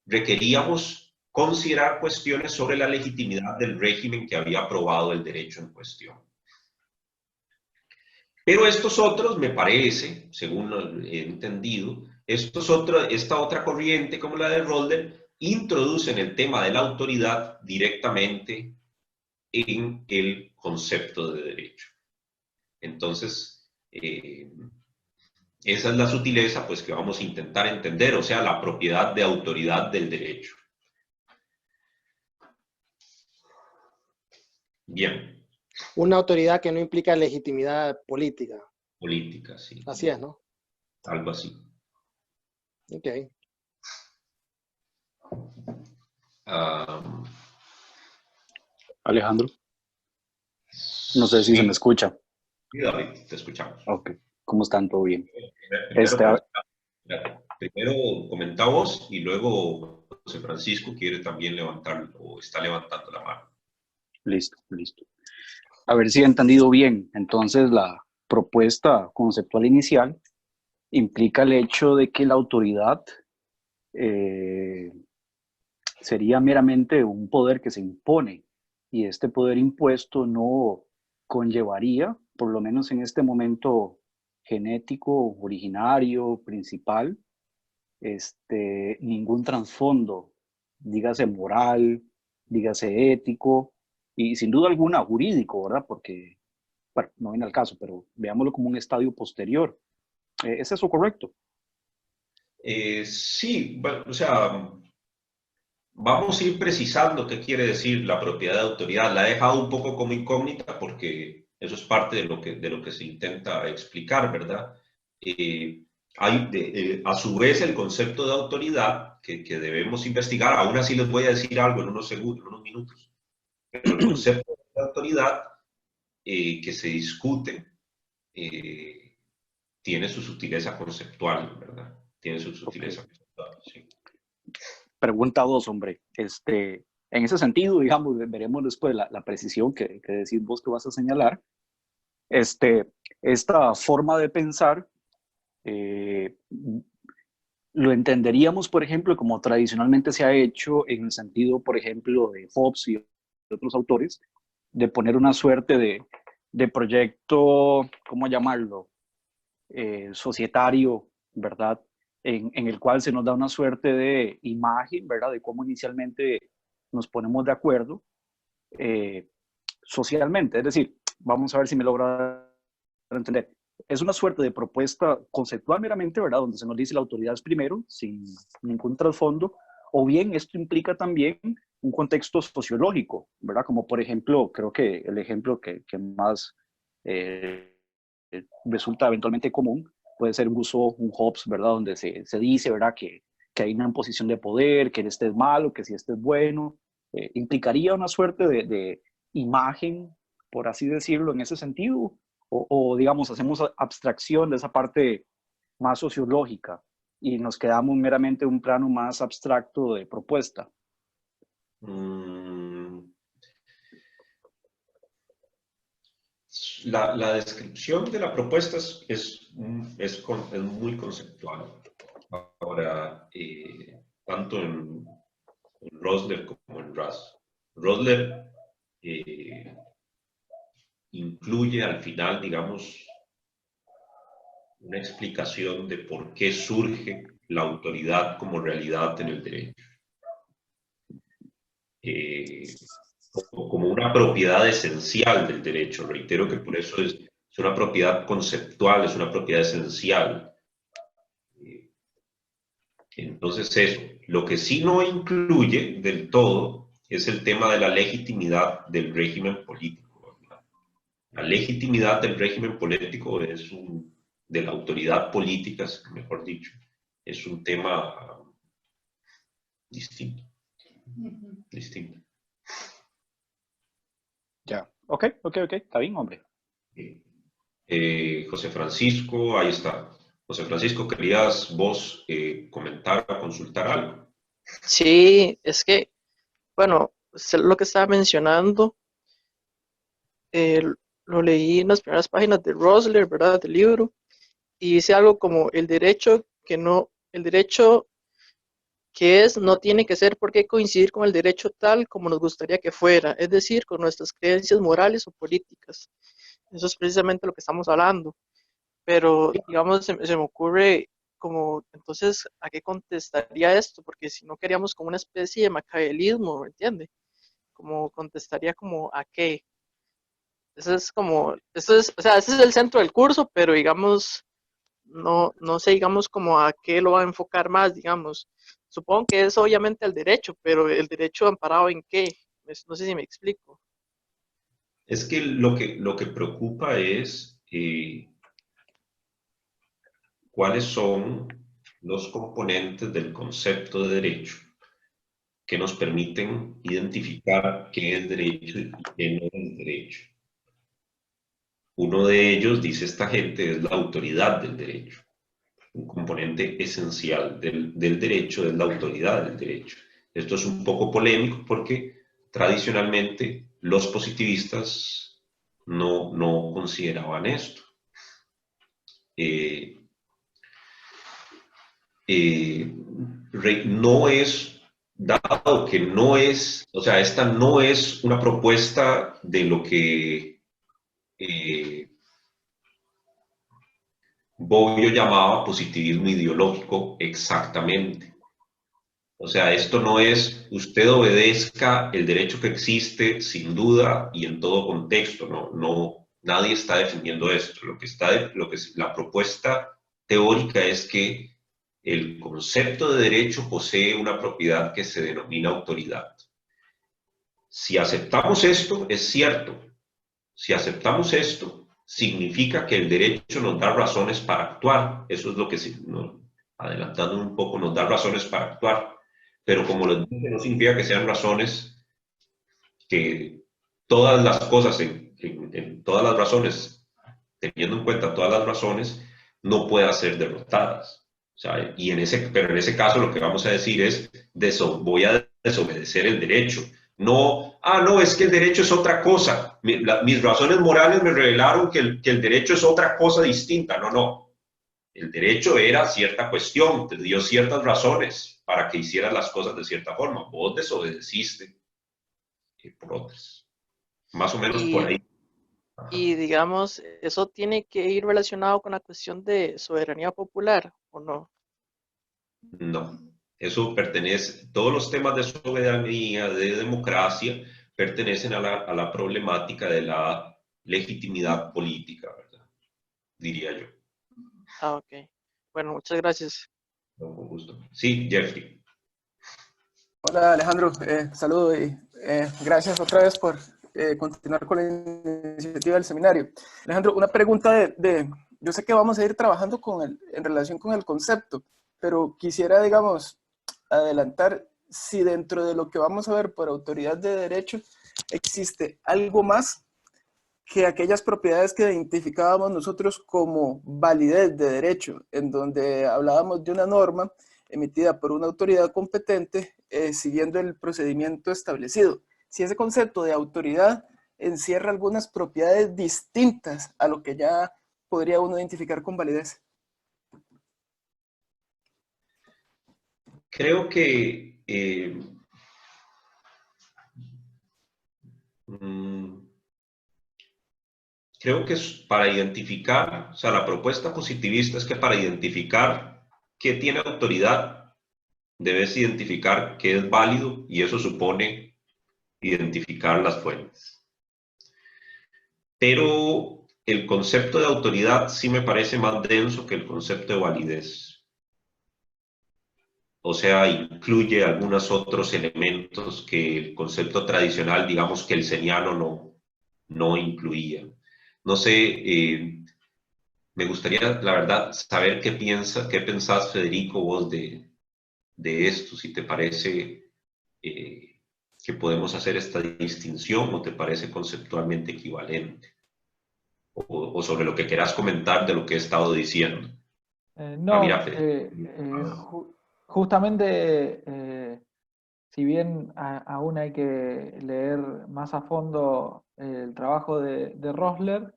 requeríamos considerar cuestiones sobre la legitimidad del régimen que había aprobado el derecho en cuestión. Pero estos otros, me parece, según lo he entendido, esta otra corriente como la de Rosler, introducen el tema de la autoridad directamente en el concepto de derecho. Entonces, esa es la sutileza pues, que vamos a intentar entender, o sea, la propiedad de autoridad del derecho. Bien. Una autoridad que no implica legitimidad política. Política, sí. Así es, ¿no? Algo así. Ok. Alejandro, no sé si se me escucha. Sí, David, te escuchamos. Ok, ¿cómo están? ¿Todo bien? Primero comenta vos y luego José Francisco quiere también levantar o está levantando la mano. Listo, listo. A ver si he entendido bien. Entonces, la propuesta conceptual inicial implica el hecho de que la autoridad sería meramente un poder que se impone, y este poder impuesto no conllevaría, por lo menos en este momento genético, originario, principal, ningún trasfondo, dígase moral, dígase ético, y sin duda alguna jurídico, ¿verdad? Porque, bueno, no viene al caso, pero veámoslo como un estadio posterior. ¿Es eso correcto? Sí, bueno, o sea, vamos a ir precisando qué quiere decir la propiedad de autoridad. La he dejado un poco como incógnita porque eso es parte de lo que se intenta explicar, ¿verdad? A su vez, el concepto de autoridad que debemos investigar, aún así les voy a decir algo en unos segundos, en unos minutos, pero el concepto de autoridad que se discute tiene su sutileza conceptual, ¿verdad? Tiene su sutileza conceptual, sí. Pregunta 2, hombre. En ese sentido, digamos, veremos después la precisión que decís vos que vas a señalar. Esta forma de pensar lo entenderíamos, por ejemplo, como tradicionalmente se ha hecho en el sentido, por ejemplo, de Hobbes y otros autores, de poner una suerte de proyecto, ¿cómo llamarlo? Societario, ¿verdad? En el cual se nos da una suerte de imagen, ¿verdad? De cómo inicialmente nos ponemos de acuerdo socialmente. Es decir, vamos a ver si me logra entender. Es una suerte de propuesta conceptual meramente, ¿verdad? Donde se nos dice la autoridad es primero, sin ningún trasfondo, o bien esto implica también un contexto sociológico, ¿verdad? Como por ejemplo, creo que el ejemplo que más resulta eventualmente común puede ser un Hobbes, ¿verdad? Donde se dice, ¿verdad? Que hay una posición de poder, que este es malo, que si este es bueno. ¿Implicaría una suerte de imagen, por así decirlo, en ese sentido? O digamos, hacemos abstracción de esa parte más sociológica y nos quedamos meramente en un plano más abstracto de propuesta. La descripción de la propuesta es muy conceptual. Ahora, tanto en Rosler como en Ras. Rosler incluye al final, digamos, una explicación de por qué surge la autoridad como realidad en el derecho. Como una propiedad esencial del derecho. Reitero que por eso es una propiedad conceptual, es una propiedad esencial. Entonces eso, lo que sí no incluye del todo es el tema de la legitimidad del régimen político. La legitimidad del régimen político de la autoridad política, mejor dicho, es un tema distinto. Distinto. Ya, ok, está bien, hombre. José Francisco, ahí está. José Francisco, ¿querías vos comentar o consultar algo? Sí, es que, bueno, lo que estaba mencionando, lo leí en las primeras páginas de Rosler, ¿verdad? Del libro, y dice algo como el derecho que es no tiene que ser por qué coincidir con el derecho tal como nos gustaría que fuera, es decir, con nuestras creencias morales o políticas. Eso es precisamente lo que estamos hablando. Pero, digamos, se me ocurre como, entonces, ¿a qué contestaría esto? Porque si no queríamos como una especie de maquiavelismo, ¿me entiende? Como contestaría como ¿a qué? Eso es como, eso es, o sea, ese es el centro del curso, pero digamos, no sé, digamos, como a qué lo va a enfocar más, digamos. Supongo que es obviamente el derecho, pero el derecho amparado en qué, no sé si me explico. Es que lo que preocupa es cuáles son los componentes del concepto de derecho que nos permiten identificar qué es derecho y qué no es derecho. Uno de ellos, dice esta gente, es la autoridad del derecho. Un componente esencial del derecho es la autoridad del derecho. Esto es un poco polémico porque tradicionalmente los positivistas no consideraban esto. Eh, no es, dado que no es, o sea, esta no es una propuesta de lo que Bobbio llamaba positivismo ideológico exactamente. O sea, esto no es usted obedezca el derecho que existe sin duda y en todo contexto, nadie está defendiendo esto. La propuesta teórica es que el concepto de derecho posee una propiedad que se denomina autoridad. Si aceptamos esto, es cierto. Si aceptamos esto, significa que el derecho nos da razones para actuar. Eso es lo que, adelantando un poco, nos da razones para actuar. Pero como les dije, no significa que sean razones que todas las cosas, en todas las razones, teniendo en cuenta todas las razones, no puedan ser derrotadas. O sea, pero en ese caso lo que vamos a decir es, voy a desobedecer el derecho. No, no, es que el derecho es otra cosa. Mis razones morales me revelaron que el derecho es otra cosa distinta. No. El derecho era cierta cuestión, te dio ciertas razones para que hicieras las cosas de cierta forma. Vos desobedeciste por otras. Más o menos por Y, ahí. y digamos, ¿eso tiene que ir relacionado con la cuestión de soberanía popular o no? No, eso pertenece, todos los temas de soberanía, de democracia, pertenecen a la problemática de la legitimidad política, ¿verdad? Diría yo. Ok. Bueno, muchas gracias. Con gusto. Sí, Jeffrey. Hola Alejandro, saludo y gracias otra vez por continuar con la iniciativa del seminario. Alejandro, una pregunta yo sé que vamos a ir trabajando en relación con el concepto, pero quisiera, digamos, adelantar si dentro de lo que vamos a ver por autoridad de derecho existe algo más que aquellas propiedades que identificábamos nosotros como validez de derecho, en donde hablábamos de una norma emitida por una autoridad competente siguiendo el procedimiento establecido. Si ese concepto de autoridad encierra algunas propiedades distintas a lo que ya podría uno identificar con validez. Creo que creo que es para identificar, o sea, la propuesta positivista es que para identificar qué tiene autoridad, debes identificar qué es válido y eso supone identificar las fuentes. Pero el concepto de autoridad sí me parece más denso que el concepto de validez. O sea, incluye algunos otros elementos que el concepto tradicional, digamos que el seniano no incluía. No sé, me gustaría, la verdad, saber qué pensás, Federico, vos de esto, si te parece que podemos hacer esta distinción o te parece conceptualmente equivalente, o sobre lo que quieras comentar de lo que he estado diciendo. Mira, Federico. Justamente, si bien aún hay que leer más a fondo el trabajo de Rosler,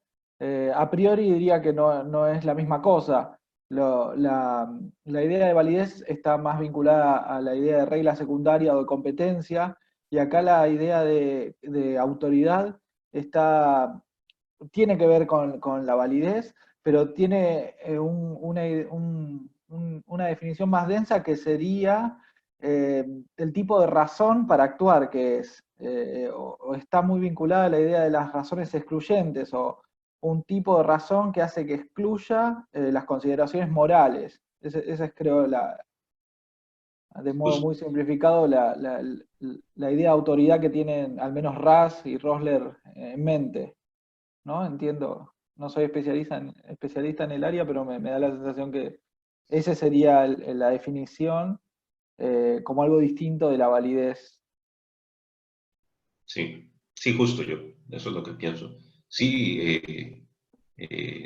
a priori diría que no es la misma cosa. La idea de validez está más vinculada a la idea de regla secundaria o de competencia, y acá la idea de autoridad tiene que ver con la validez, pero tiene una definición más densa que sería el tipo de razón para actuar, que es, o está muy vinculada a la idea de las razones excluyentes, o un tipo de razón que hace que excluya las consideraciones morales. Esa es, creo, de modo muy simplificado, la idea de autoridad que tienen al menos Raz y Rosler en mente, ¿no? Entiendo, no soy especialista en el área, pero me da la sensación que esa sería la definición como algo distinto de la validez. Sí, sí, justo yo, eso es lo que pienso. Sí,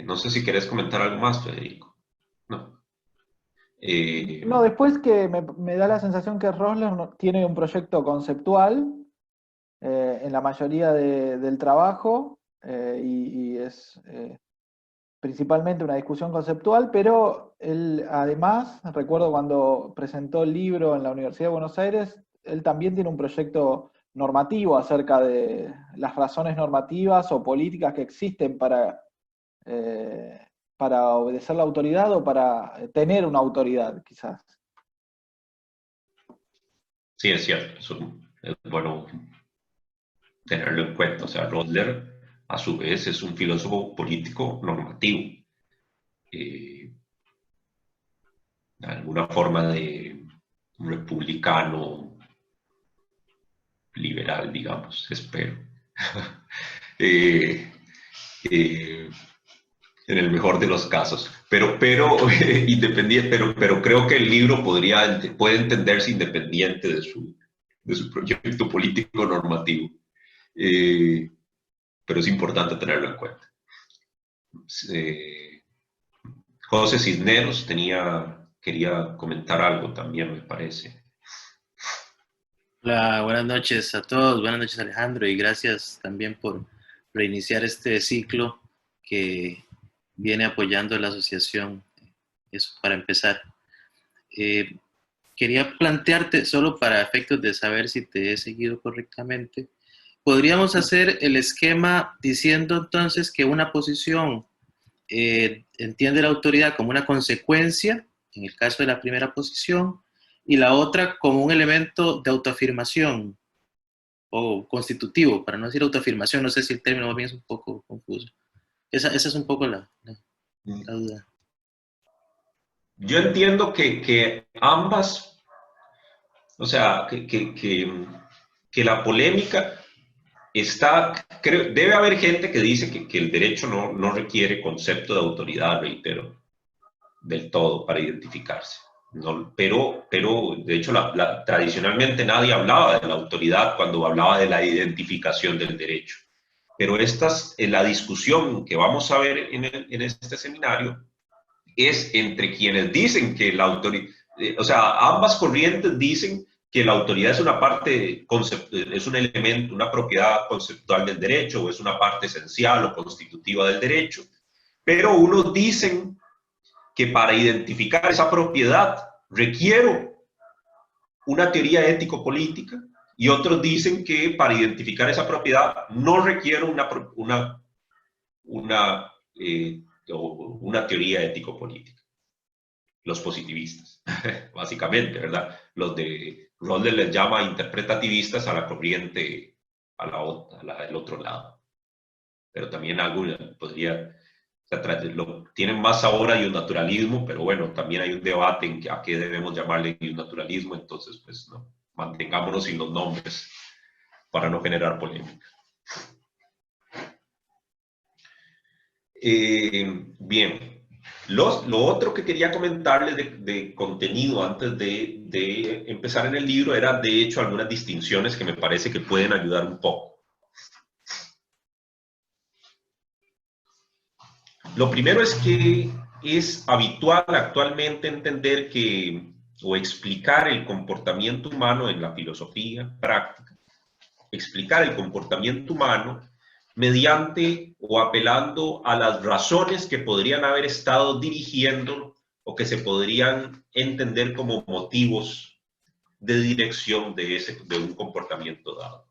no sé si querés comentar algo más, Federico. No. No, después que me da la sensación que Rosler tiene un proyecto conceptual en la mayoría del trabajo y es principalmente una discusión conceptual, pero él además, recuerdo cuando presentó el libro en la Universidad de Buenos Aires, él también tiene un proyecto normativo acerca de las razones normativas o políticas que existen para obedecer la autoridad o para tener una autoridad, quizás. Sí, es cierto, eso es bueno tenerlo en cuenta. O sea, Rosler, a su vez, es un filósofo político normativo. De alguna forma de un republicano liberal, digamos, espero. eh, eh, en el mejor de los casos. Pero independiente, pero creo que el libro puede entenderse independiente de su proyecto político normativo. Pero es importante tenerlo en cuenta. José Cisneros quería comentar algo también, me parece. Hola, buenas noches a todos, buenas noches Alejandro, y gracias también por reiniciar este ciclo que viene apoyando la asociación. Eso para empezar. Quería plantearte, solo para efectos de saber si te he seguido correctamente, podríamos hacer el esquema diciendo entonces que una posición entiende la autoridad como una consecuencia, en el caso de la primera posición, y la otra como un elemento de autoafirmación o constitutivo, para no decir autoafirmación, no sé si el término más bien es un poco confuso. Esa es un poco la duda. Yo entiendo que ambas, o sea, que la polémica debe haber gente que dice que el derecho no requiere concepto de autoridad, reitero, del todo para identificarse. No, pero de hecho, tradicionalmente nadie hablaba de la autoridad cuando hablaba de la identificación del derecho. Pero la discusión que vamos a ver en este seminario es entre quienes dicen que la autoridad, o sea, ambas corrientes dicen que la autoridad es una parte, es un elemento, una propiedad conceptual del derecho, o es una parte esencial o constitutiva del derecho, pero unos dicen que para identificar esa propiedad requiero una teoría ético-política, y otros dicen que para identificar esa propiedad no requiero una teoría ético-política. Los positivistas, básicamente, ¿verdad? Los de Rosler les llama interpretativistas a la corriente, del otro lado. Pero también alguna podría, tienen más sabor a naturalismo, pero bueno, también hay un debate en a qué debemos llamarle naturalismo, entonces pues no, mantengámonos sin los nombres para no generar polémica. Bien, lo otro que quería comentarles de contenido antes de empezar en el libro era de hecho algunas distinciones que me parece que pueden ayudar un poco. Lo primero es que es habitual actualmente entender o explicar el comportamiento humano en la filosofía práctica, explicar el comportamiento humano mediante o apelando a las razones que podrían haber estado dirigiendo o que se podrían entender como motivos de dirección de un comportamiento dado.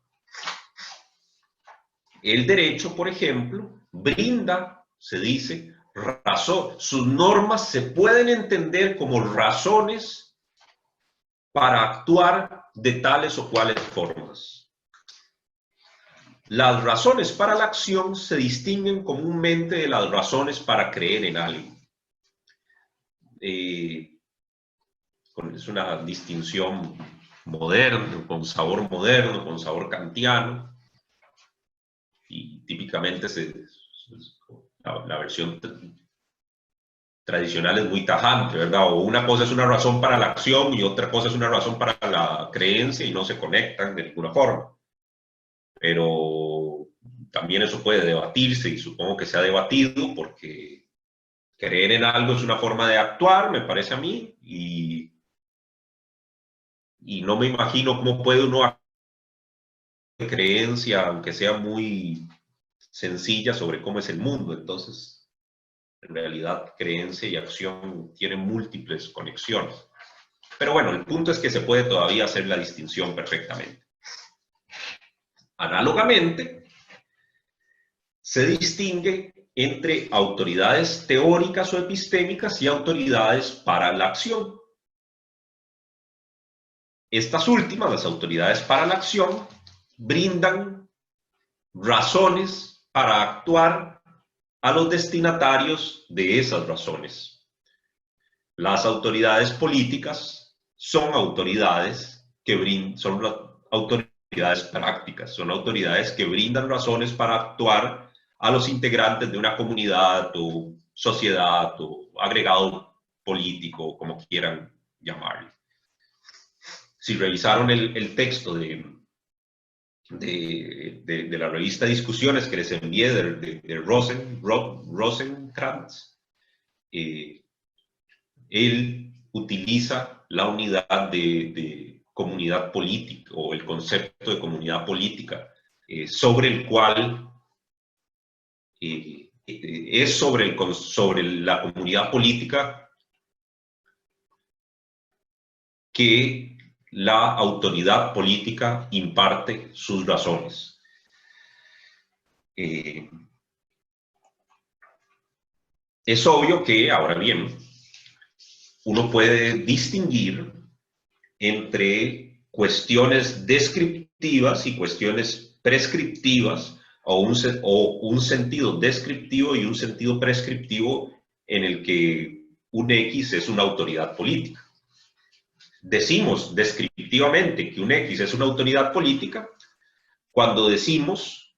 El derecho, por ejemplo, brinda, se dice, sus normas se pueden entender como razones para actuar de tales o cuales formas. Las razones para la acción se distinguen comúnmente de las razones para creer en algo. Es una distinción moderna, con sabor moderno, con sabor kantiano, y típicamente la versión tradicional es muy tajante, ¿verdad? O una cosa es una razón para la acción y otra cosa es una razón para la creencia y no se conectan de ninguna forma. Pero también eso puede debatirse y supongo que se ha debatido porque creer en algo es una forma de actuar, me parece a mí, y no me imagino cómo puede uno actuar de creencia, aunque sea muy sencilla, sobre cómo es el mundo. Entonces, en realidad, creencia y acción tienen múltiples conexiones. Pero bueno, el punto es que se puede todavía hacer la distinción perfectamente. Análogamente, se distingue entre autoridades teóricas o epistémicas y autoridades para la acción. Estas últimas, las autoridades para la acción, brindan razones para actuar a los destinatarios de esas razones. Las autoridades políticas son autoridades son autoridades prácticas, son autoridades que brindan razones para actuar a los integrantes de una comunidad o sociedad o agregado político, como quieran llamarlo. Si revisaron el texto de la revista Discusiones que les envié de Rosenkrantz, él utiliza la unidad de comunidad política o el concepto de comunidad política, sobre el cual es sobre la comunidad política que la autoridad política imparte sus razones. Es obvio que, ahora bien, uno puede distinguir entre cuestiones descriptivas y cuestiones prescriptivas, o un sentido descriptivo y un sentido prescriptivo en el que un X es una autoridad política. Decimos descriptivamente que un X es una autoridad política cuando decimos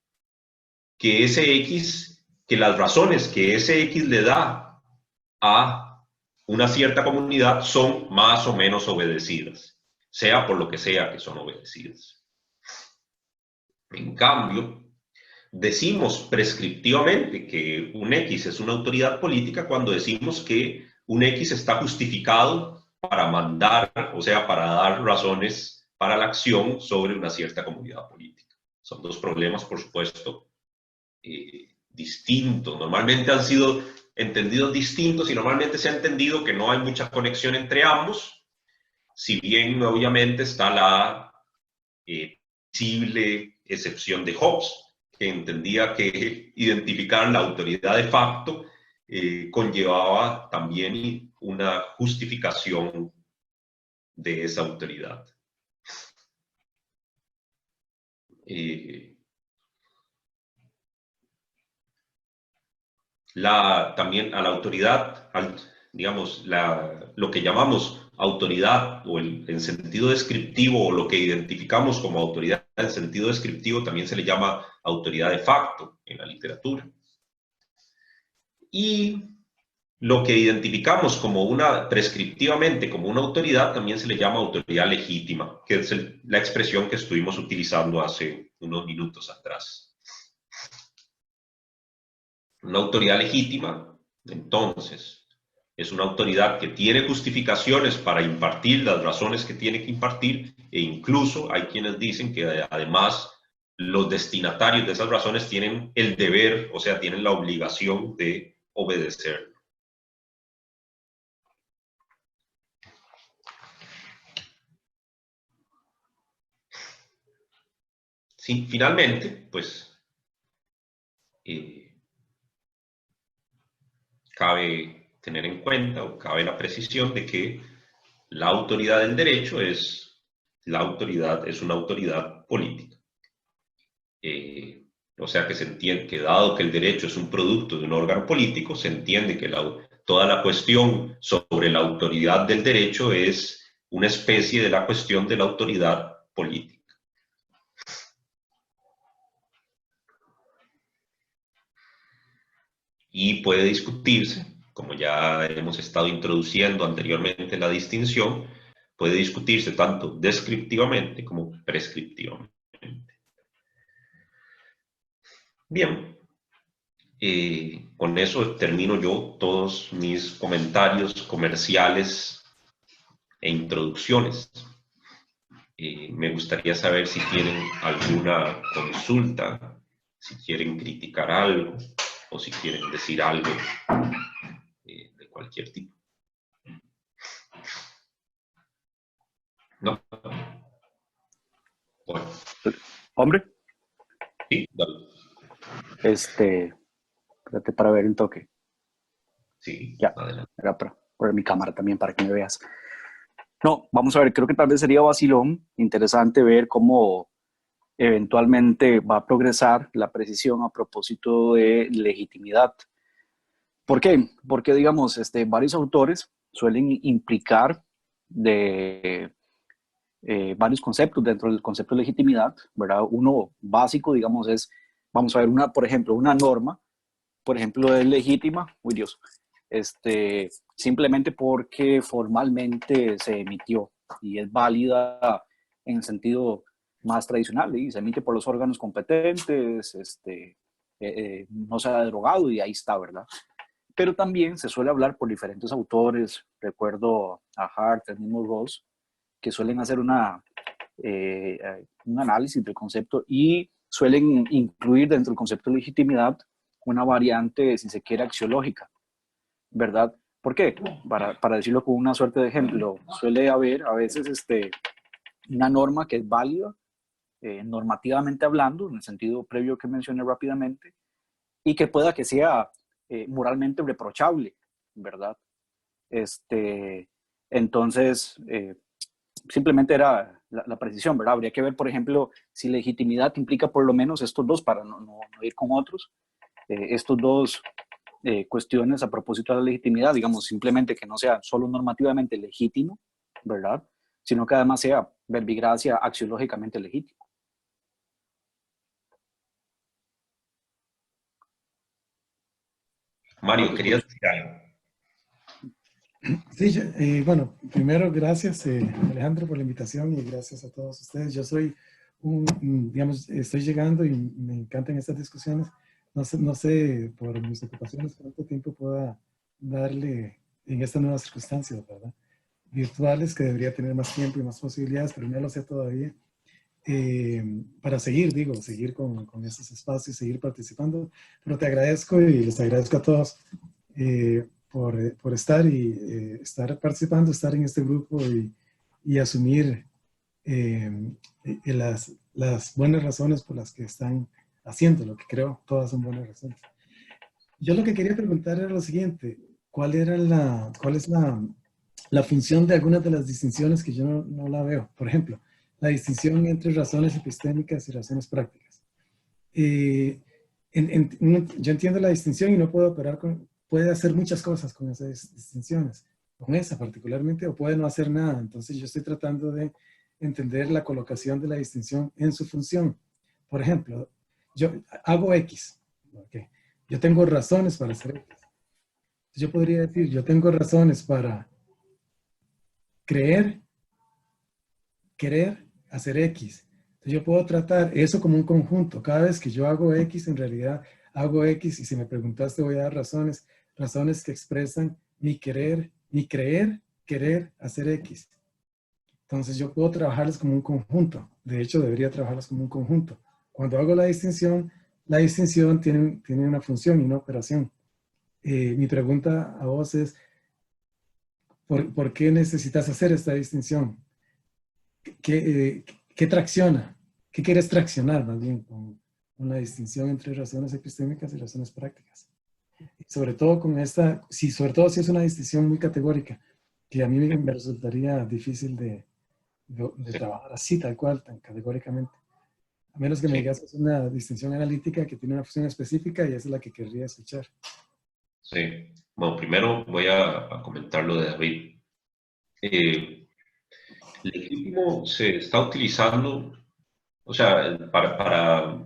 que que las razones que ese X le da a una cierta comunidad son más o menos obedecidas, sea por lo que sea que son obedecidas. En cambio, decimos prescriptivamente que un X es una autoridad política cuando decimos que un X está justificado para mandar, o sea, para dar razones para la acción sobre una cierta comunidad política. Son dos problemas, por supuesto, distintos. Normalmente han sido entendidos distintos y normalmente se ha entendido que no hay mucha conexión entre ambos, si bien obviamente está la visible excepción de Hobbes, que entendía que identificar la autoridad de facto conllevaba también una justificación de esa autoridad. También a la autoridad, digamos, lo que llamamos autoridad o en sentido descriptivo, o lo que identificamos como autoridad en sentido descriptivo, también se le llama autoridad de facto en la literatura. Y lo que identificamos como prescriptivamente como una autoridad también se le llama autoridad legítima, que es la expresión que estuvimos utilizando hace unos minutos atrás. Una autoridad legítima, entonces, es una autoridad que tiene justificaciones para impartir las razones que tiene que impartir, e incluso hay quienes dicen que además los destinatarios de esas razones tienen el deber, o sea, tienen la obligación de obedecer. Sí, finalmente, pues, cabe tener en cuenta o cabe la precisión de que la autoridad del derecho es una autoridad política. O sea que se entiende que dado que el derecho es un producto de un órgano político, se entiende que toda la cuestión sobre la autoridad del derecho es una especie de la cuestión de la autoridad política. Y puede discutirse, como ya hemos estado introduciendo anteriormente la distinción, puede discutirse tanto descriptivamente como prescriptivamente. Bien, con eso termino yo todos mis comentarios comerciales e introducciones. Me gustaría saber si tienen alguna consulta, si quieren criticar algo o si quieren decir algo de cualquier tipo. ¿No? Bueno. Hombre, Sí, dale. Espérate para ver el toque. Sí, Ya, adelante. era para poner mi cámara también para que me veas. No, vamos a ver, creo que tal vez sería vacilón, interesante ver cómo eventualmente va a progresar la precisión a propósito de legitimidad. ¿Por qué? Porque, digamos, varios autores suelen implicar de varios conceptos dentro del concepto de legitimidad, ¿verdad? Uno básico, digamos, es, vamos a ver, por ejemplo, una norma, por ejemplo, es legítima, uy Dios, simplemente porque formalmente se emitió y es válida en el sentido más tradicional, y se emite por los órganos competentes, no se ha derogado y ahí está, ¿verdad? Pero también se suele hablar por diferentes autores, recuerdo a Hart, el mismo Rawls, que suelen hacer un análisis del concepto y suelen incluir dentro del concepto de legitimidad una variante, si se quiere, axiológica, ¿verdad? ¿Por qué? Para decirlo con una suerte de ejemplo, suele haber a veces una norma que es válida, normativamente hablando, en el sentido previo que mencioné rápidamente, y que pueda que sea moralmente reprochable, ¿verdad? Entonces, simplemente era la precisión, ¿verdad? Habría que ver, por ejemplo, si legitimidad implica por lo menos estos dos, para no ir con otros, estos dos cuestiones a propósito de la legitimidad, digamos, simplemente que no sea solo normativamente legítimo, ¿verdad? Sino que además sea verbigracia axiológicamente legítimo. Mario, ¿querías decir algo? Sí, bueno, primero gracias Alejandro por la invitación y gracias a todos ustedes. Yo soy digamos, estoy llegando y me encantan estas discusiones. No sé por mis ocupaciones cuánto tiempo pueda darle en estas nuevas circunstancias, ¿verdad? Virtuales, que debería tener más tiempo y más posibilidades, pero no lo sé todavía. Para seguir con estos espacios, seguir participando. Pero te agradezco y les agradezco a todos por estar y estar participando, estar en este grupo y asumir las buenas razones por las que están haciendo lo que creo, todas son buenas razones. Yo lo que quería preguntar era lo siguiente, ¿cuál es la función de algunas de las distinciones que yo no la veo? Por ejemplo, la distinción entre razones epistémicas y razones prácticas. Yo entiendo la distinción y no puedo operar puede hacer muchas cosas con esas distinciones, con esa particularmente, o puede no hacer nada. Entonces yo estoy tratando de entender la colocación de la distinción en su función. Por ejemplo, yo hago X. Okay. Yo tengo razones para hacer X. Yo podría decir, yo tengo razones para querer hacer X. Entonces yo puedo tratar eso como un conjunto. Cada vez que yo hago X, en realidad hago X, y si me preguntaste voy a dar razones que expresan mi querer, querer hacer X. Entonces yo puedo trabajarlas como un conjunto. De hecho, debería trabajarlas como un conjunto. Cuando hago la distinción tiene una función y una operación. Mi pregunta a vos es, ¿por qué necesitas hacer esta distinción? ¿Qué tracciona? ¿Qué quieres traccionar más bien con la distinción entre razones epistémicas y razones prácticas? sobre todo con esta, si, sobre todo si es una distinción muy categórica, que a mí me resultaría difícil de trabajar así, tal cual, tan categóricamente. A menos que me digas que es una distinción analítica que tiene una función específica y esa es la que querría escuchar. Sí. Bueno, primero voy a comentar lo de David. Legítimo se está utilizando, o sea, para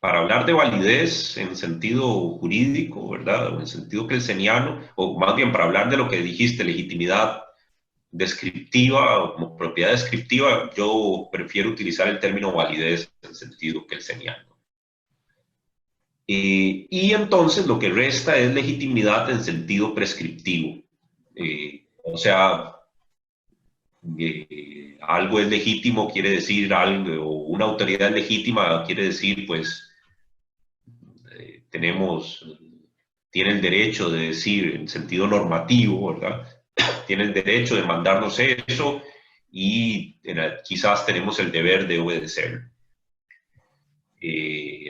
hablar de validez en sentido jurídico, ¿verdad? O en sentido kelseniano, o más bien para hablar de lo que dijiste, legitimidad descriptiva o como propiedad descriptiva, yo prefiero utilizar el término validez en sentido kelseniano. Y entonces lo que resta es legitimidad en sentido prescriptivo. O sea, algo es legítimo quiere decir algo, o una autoridad legítima quiere decir, pues, tiene el derecho de decir en sentido normativo, ¿verdad? Tiene el derecho de mandarnos eso y quizás tenemos el deber de obedecer.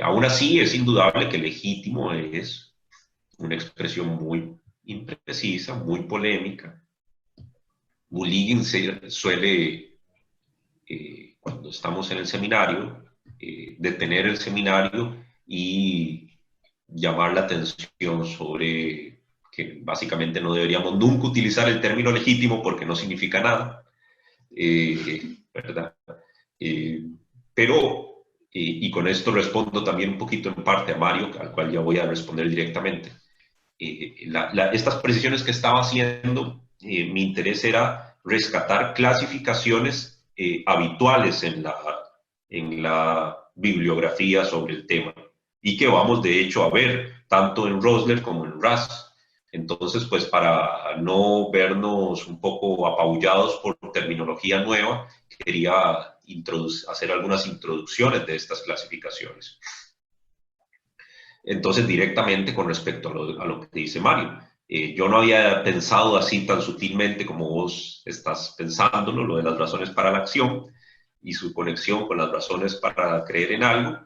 Aún así, es indudable que legítimo es una expresión muy imprecisa, muy polémica. Bullying suele, cuando estamos en el seminario, detener el seminario y llamar la atención sobre que básicamente no deberíamos nunca utilizar el término legítimo porque no significa nada, ¿verdad? Pero, y con esto respondo también un poquito en parte a Mario, al cual ya voy a responder directamente. Estas precisiones que estaba haciendo, mi interés era rescatar clasificaciones habituales en la bibliografía sobre el tema y que vamos de hecho a ver tanto en Rosler como en Ras. Entonces, pues para no vernos un poco apabullados por terminología nueva, quería hacer algunas introducciones de estas clasificaciones. Entonces, directamente con respecto a lo que dice Mario, yo no había pensado así tan sutilmente como vos estás pensándolo, lo de las razones para la acción y su conexión con las razones para creer en algo,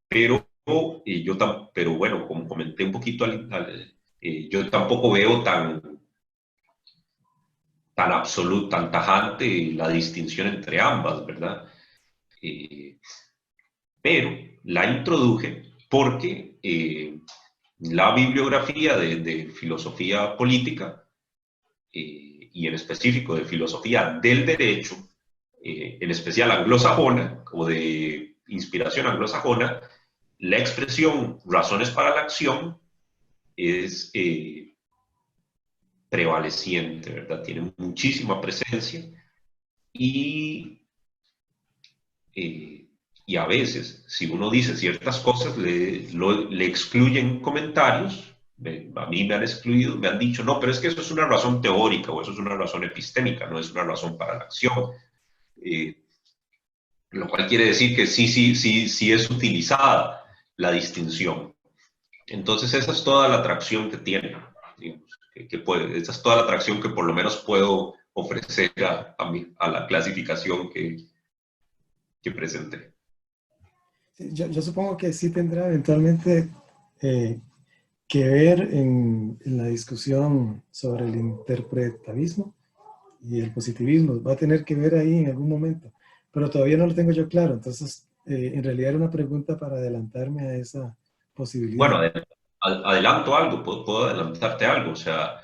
pero bueno, como comenté un poquito, yo tampoco veo tan absoluto, tan tajante la distinción entre ambas, ¿verdad? Pero la introduje porque la bibliografía de filosofía política y en específico de filosofía del derecho, en especial anglosajona o de inspiración anglosajona, la expresión razones para la acción es prevaleciente, ¿verdad? Tiene muchísima presencia y a veces, si uno dice ciertas cosas, le excluyen comentarios. A mí me han excluido, me han dicho, no, pero es que eso es una razón teórica o eso es una razón epistémica, no es una razón para la acción. Lo cual quiere decir que sí es utilizada la distinción. Entonces esa es toda la atracción que tiene, digamos, esa es toda la atracción que por lo menos puedo ofrecer a la clasificación que presenté. Yo supongo que sí tendrá eventualmente que ver en la discusión sobre el interpretavismo y el positivismo. Va a tener que ver ahí en algún momento, pero todavía no lo tengo yo claro. Entonces, en realidad era una pregunta para adelantarme a esa posibilidad. Bueno, adelanto algo, puedo adelantarte algo. O sea,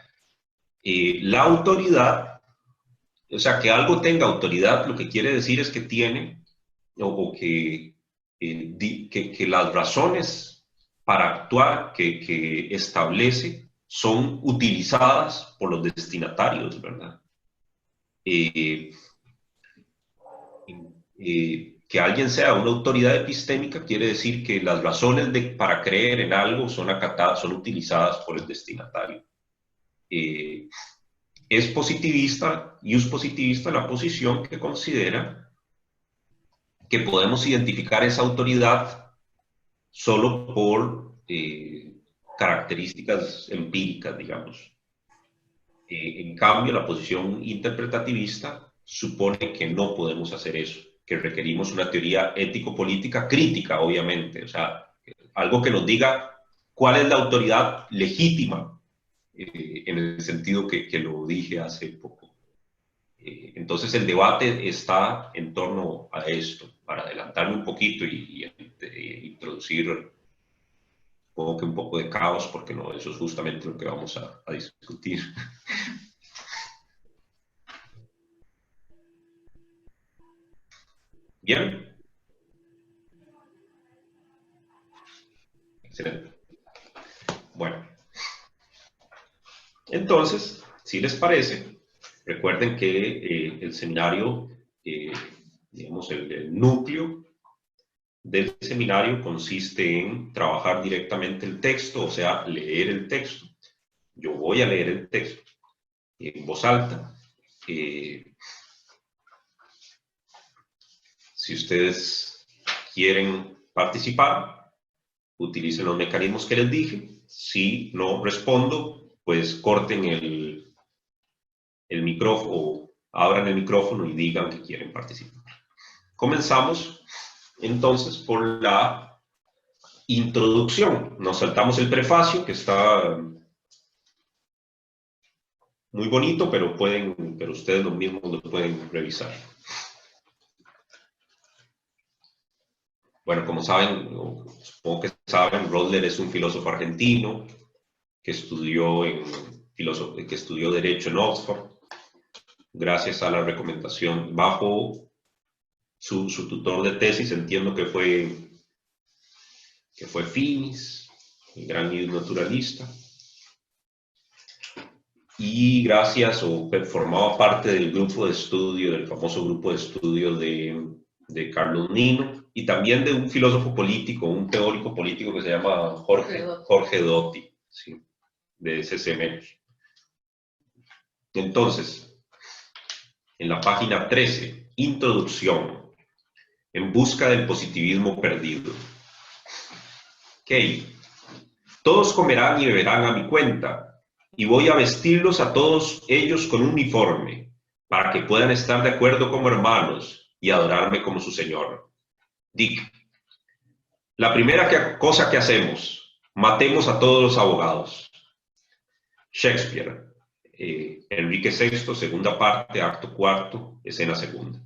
la autoridad, o sea, que algo tenga autoridad, lo que quiere decir es que tiene, o que las razones para actuar que establece son utilizadas por los destinatarios, ¿verdad? Que alguien sea una autoridad epistémica quiere decir que las razones para creer en algo son acatadas, son utilizadas por el destinatario. Es positivista la posición que considera que podemos identificar esa autoridad solo por características empíricas, digamos. En cambio, la posición interpretativista supone que no podemos hacer eso, que requerimos una teoría ético-política crítica, obviamente. O sea, algo que nos diga cuál es la autoridad legítima, en el sentido que lo dije hace poco. Entonces el debate está en torno a esto, para adelantarme un poquito y introducir un poco de caos, porque no, eso es justamente lo que vamos a discutir. Bien. Excelente. Bueno. Entonces, si les parece, recuerden que el seminario, digamos, el núcleo del seminario consiste en trabajar directamente el texto, o sea, leer el texto. Yo voy a leer el texto en voz alta. Si ustedes quieren participar, utilicen los mecanismos que les dije. Si no respondo, pues corten el micrófono, abran el micrófono y digan que quieren participar. Comenzamos entonces por la introducción. Nos saltamos el prefacio, que está muy bonito, pero ustedes los mismos lo pueden revisar. Bueno, como saben, supongo que saben, Rossler es un filósofo argentino que estudió Derecho en Oxford, gracias a la recomendación, bajo su tutor de tesis, entiendo que fue Finis, el gran naturalista, y gracias, formaba parte del grupo de estudio, del famoso grupo de estudio de Carlos Nino, y también de un filósofo político, un teórico político que se llama Jorge Dotti, ¿sí? De SCM. Entonces, en la página 13, introducción, en busca del positivismo perdido. Ok, todos comerán y beberán a mi cuenta, y voy a vestirlos a todos ellos con un uniforme, para que puedan estar de acuerdo como hermanos y adorarme como su Señor. Dick, la primera cosa que hacemos, matemos a todos los abogados. Shakespeare, Enrique VI, segunda parte, acto cuarto, escena segunda.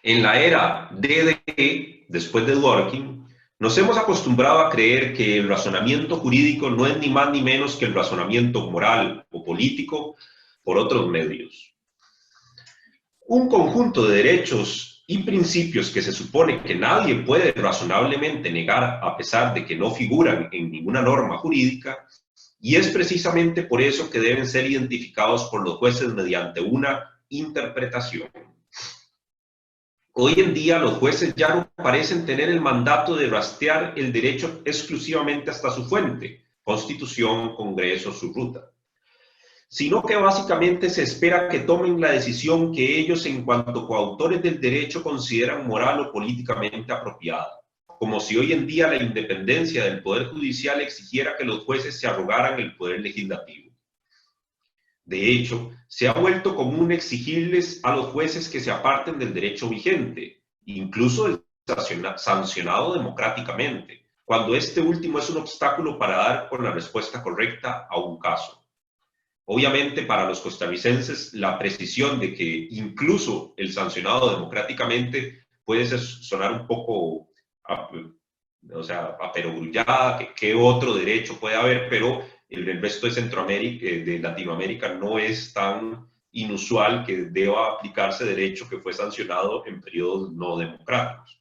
En la era DDE, después de Dworkin, nos hemos acostumbrado a creer que el razonamiento jurídico no es ni más ni menos que el razonamiento moral o político por otros medios. Un conjunto de derechos y principios que se supone que nadie puede razonablemente negar a pesar de que no figuran en ninguna norma jurídica, y es precisamente por eso que deben ser identificados por los jueces mediante una interpretación. Hoy en día los jueces ya no parecen tener el mandato de rastrear el derecho exclusivamente hasta su fuente, Constitución, Congreso, su ruta, sino que básicamente se espera que tomen la decisión que ellos en cuanto coautores del derecho consideran moral o políticamente apropiada, como si hoy en día la independencia del Poder Judicial exigiera que los jueces se arrogaran el poder legislativo. De hecho, se ha vuelto común exigirles a los jueces que se aparten del derecho vigente, incluso el sancionado democráticamente, cuando este último es un obstáculo para dar con la respuesta correcta a un caso. Obviamente, para los costarricenses, la precisión de que incluso el sancionado democráticamente puede sonar un poco, aperogrullada, ¿qué otro derecho puede haber? Pero el resto de Centroamérica, de Latinoamérica, no es tan inusual que deba aplicarse derecho que fue sancionado en periodos no democráticos.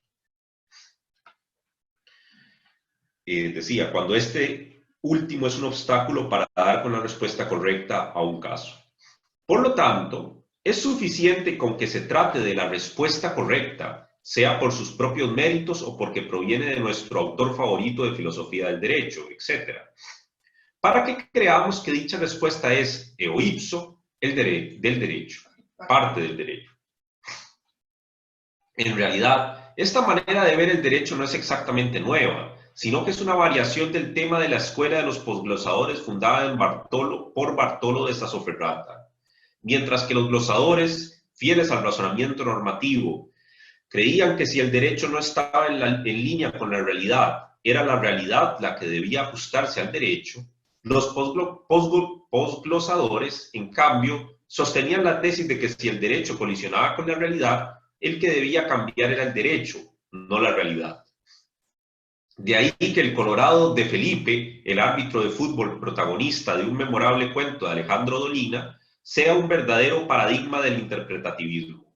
Decía, cuando este último es un obstáculo para dar con la respuesta correcta a un caso. Por lo tanto, es suficiente con que se trate de la respuesta correcta, sea por sus propios méritos o porque proviene de nuestro autor favorito de filosofía del derecho, etc., para que creamos que dicha respuesta es eo ipso del derecho, parte del derecho. En realidad, esta manera de ver el derecho no es exactamente nueva, sino que es una variación del tema de la escuela de los posglosadores fundada por Bartolo de Sassoferrata. Mientras que los glosadores, fieles al razonamiento normativo, creían que si el derecho no estaba en línea con la realidad, era la realidad la que debía ajustarse al derecho, los posglosadores, en cambio, sostenían la tesis de que si el derecho colisionaba con la realidad, el que debía cambiar era el derecho, no la realidad. De ahí que el Colorado de Felipe, el árbitro de fútbol protagonista de un memorable cuento de Alejandro Dolina, sea un verdadero paradigma del interpretativismo.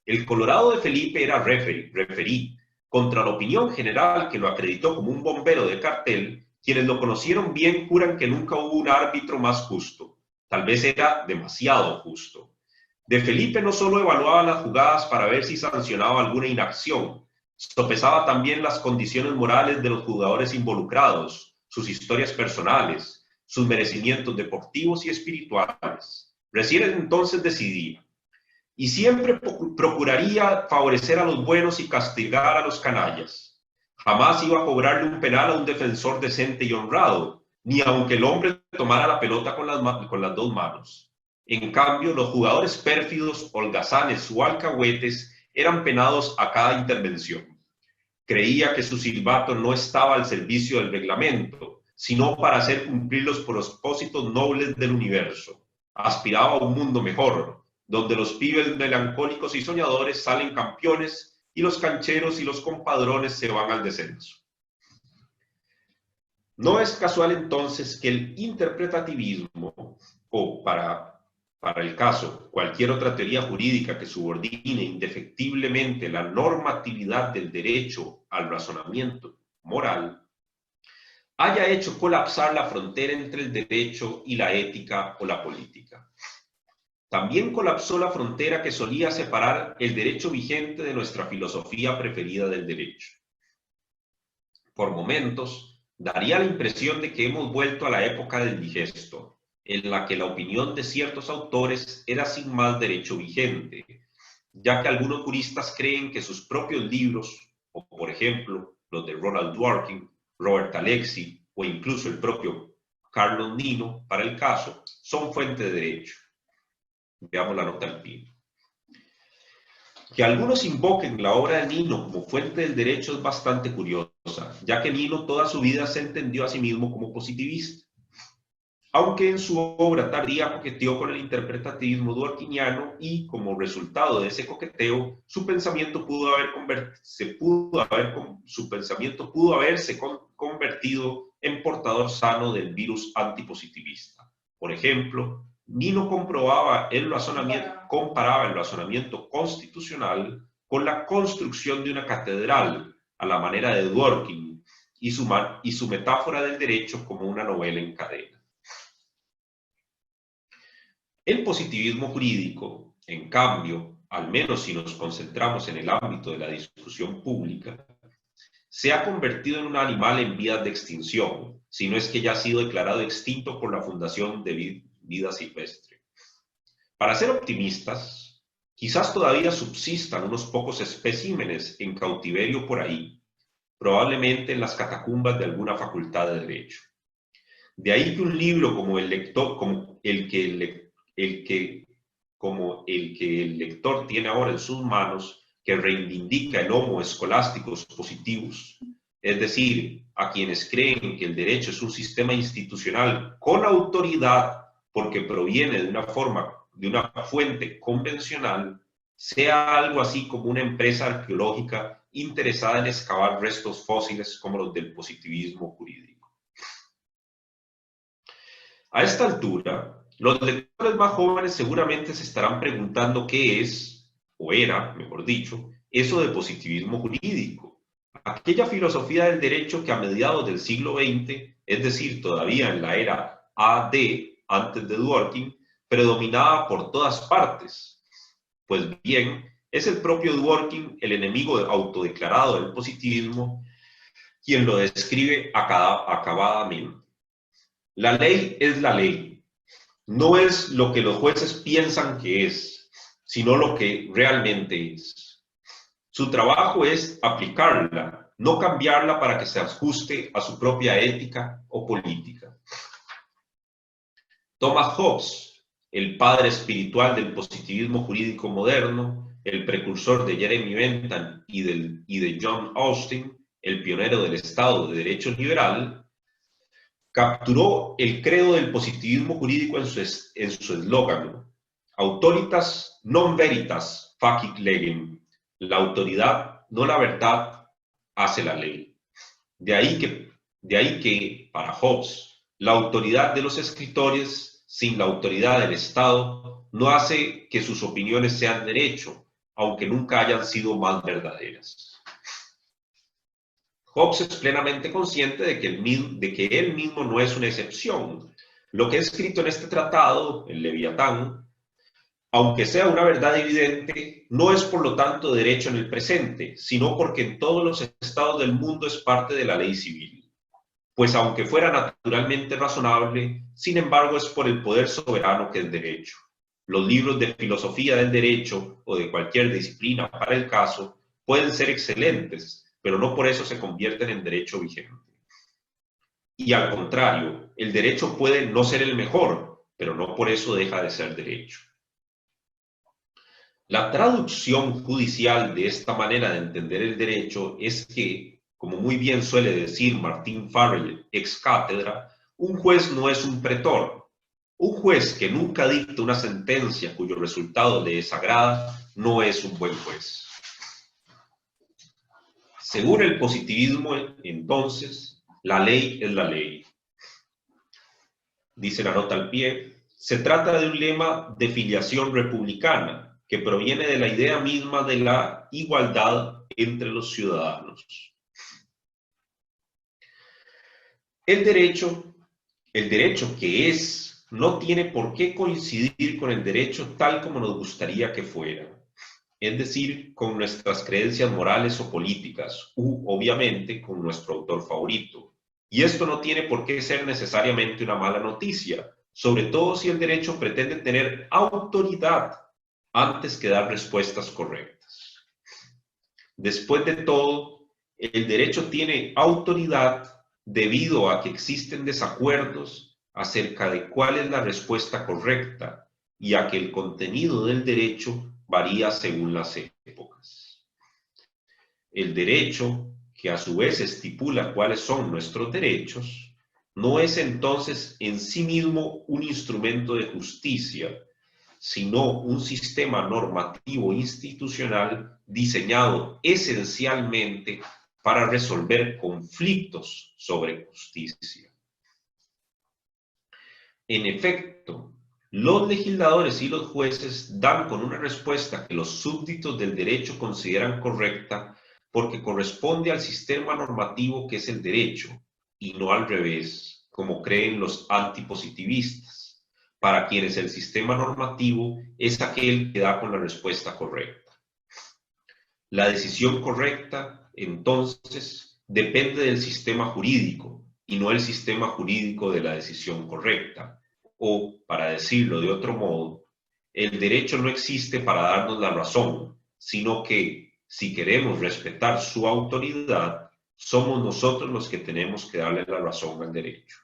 El Colorado de Felipe era referí, contra la opinión general que lo acreditó como un bombero de cartel. Quienes lo conocieron bien juran que nunca hubo un árbitro más justo. Tal vez era demasiado justo. De Felipe no solo evaluaba las jugadas para ver si sancionaba alguna inacción, sopesaba también las condiciones morales de los jugadores involucrados, sus historias personales, sus merecimientos deportivos y espirituales. Recién entonces decidía. Y siempre procuraría favorecer a los buenos y castigar a los canallas. Jamás iba a cobrarle un penal a un defensor decente y honrado, ni aunque el hombre tomara la pelota con las dos manos. En cambio, los jugadores pérfidos, holgazanes o alcahuetes eran penados a cada intervención. Creía que su silbato no estaba al servicio del reglamento, sino para hacer cumplir los propósitos nobles del universo. Aspiraba a un mundo mejor, donde los pibes melancólicos y soñadores salen campeones y los cancheros y los compadrones se van al descenso. No es casual entonces que el interpretativismo, o para el caso, cualquier otra teoría jurídica que subordine indefectiblemente la normatividad del derecho al razonamiento moral, haya hecho colapsar la frontera entre el derecho y la ética o la política. También colapsó la frontera que solía separar el derecho vigente de nuestra filosofía preferida del derecho. Por momentos, daría la impresión de que hemos vuelto a la época del digesto, en la que la opinión de ciertos autores era sin más derecho vigente, ya que algunos juristas creen que sus propios libros, o por ejemplo los de Ronald Dworkin, Robert Alexi o incluso el propio Carlos Nino, para el caso, son fuente de derecho. Veamos la nota al pie. Que algunos invoquen la obra de Nino como fuente del derecho es bastante curiosa, ya que Nino toda su vida se entendió a sí mismo como positivista. Aunque en su obra tardía coqueteó con el interpretativismo dworkiniano y, como resultado de ese coqueteo, su pensamiento pudo haberse convertido en portador sano del virus antipositivista. Por ejemplo, Nino comparaba el razonamiento constitucional con la construcción de una catedral, a la manera de Dworkin, y su metáfora del derecho como una novela en cadena. El positivismo jurídico, en cambio, al menos si nos concentramos en el ámbito de la discusión pública, se ha convertido en un animal en vías de extinción, si no es que ya ha sido declarado extinto por la Fundación de Vida Silvestre. Para ser optimistas, quizás todavía subsistan unos pocos especímenes en cautiverio por ahí, probablemente en las catacumbas de alguna facultad de derecho. De ahí que un libro como el que el lector tiene ahora en sus manos, que reivindica el homo scholasticus positivus, es decir, a quienes creen que el derecho es un sistema institucional con autoridad porque proviene de una fuente convencional, sea algo así como una empresa arqueológica interesada en excavar restos fósiles como los del positivismo jurídico. A esta altura, los lectores más jóvenes seguramente se estarán preguntando qué es, o era, mejor dicho, eso de positivismo jurídico. Aquella filosofía del derecho que a mediados del siglo XX, es decir, todavía en la era AD, antes de Dworkin, predominaba por todas partes. Pues bien, es el propio Dworkin, el enemigo autodeclarado del positivismo, quien lo describe acabadamente. La ley es la ley. No es lo que los jueces piensan que es, sino lo que realmente es. Su trabajo es aplicarla, no cambiarla para que se ajuste a su propia ética o política. Thomas Hobbes, el padre espiritual del positivismo jurídico moderno, el precursor de Jeremy Bentham y de John Austin, el pionero del Estado de Derecho liberal, capturó el credo del positivismo jurídico en su eslogan, autoritas non veritas facit legem, la autoridad, no la verdad, hace la ley. De ahí que para Hobbes, la autoridad de los escritores sin la autoridad del Estado no hace que sus opiniones sean derecho, aunque nunca hayan sido más verdaderas. Hobbes es plenamente consciente de que él mismo no es una excepción. Lo que he escrito en este tratado, el Leviatán, aunque sea una verdad evidente, no es por lo tanto derecho en el presente, sino porque en todos los estados del mundo es parte de la ley civil. Pues aunque fuera naturalmente razonable, sin embargo es por el poder soberano que es derecho. Los libros de filosofía del derecho o de cualquier disciplina para el caso pueden ser excelentes, pero no por eso se convierten en derecho vigente. Y al contrario, el derecho puede no ser el mejor, pero no por eso deja de ser derecho. La traducción judicial de esta manera de entender el derecho es que, como muy bien suele decir Martín Farrell, ex cátedra, un juez no es un pretor. Un juez que nunca dicta una sentencia cuyo resultado le desagrada no es un buen juez. Según el positivismo, entonces, la ley es la ley. Dice la nota al pie, se trata de un lema de filiación republicana que proviene de la idea misma de la igualdad entre los ciudadanos. El derecho que es, no tiene por qué coincidir con el derecho tal como nos gustaría que fuera. Es decir, con nuestras creencias morales o políticas, u obviamente con nuestro autor favorito. Y esto no tiene por qué ser necesariamente una mala noticia, sobre todo si el derecho pretende tener autoridad antes que dar respuestas correctas. Después de todo, el derecho tiene autoridad debido a que existen desacuerdos acerca de cuál es la respuesta correcta y a que el contenido del derecho varía según las épocas. El derecho, que a su vez estipula cuáles son nuestros derechos, no es entonces en sí mismo un instrumento de justicia, sino un sistema normativo institucional diseñado esencialmente para resolver conflictos sobre justicia. En efecto, los legisladores y los jueces dan con una respuesta que los súbditos del derecho consideran correcta porque corresponde al sistema normativo que es el derecho, y no al revés, como creen los antipositivistas, para quienes el sistema normativo es aquel que da con la respuesta correcta. La decisión correcta, entonces, depende del sistema jurídico, y no el sistema jurídico de la decisión correcta. O, para decirlo de otro modo, el derecho no existe para darnos la razón, sino que, si queremos respetar su autoridad, somos nosotros los que tenemos que darle la razón al derecho.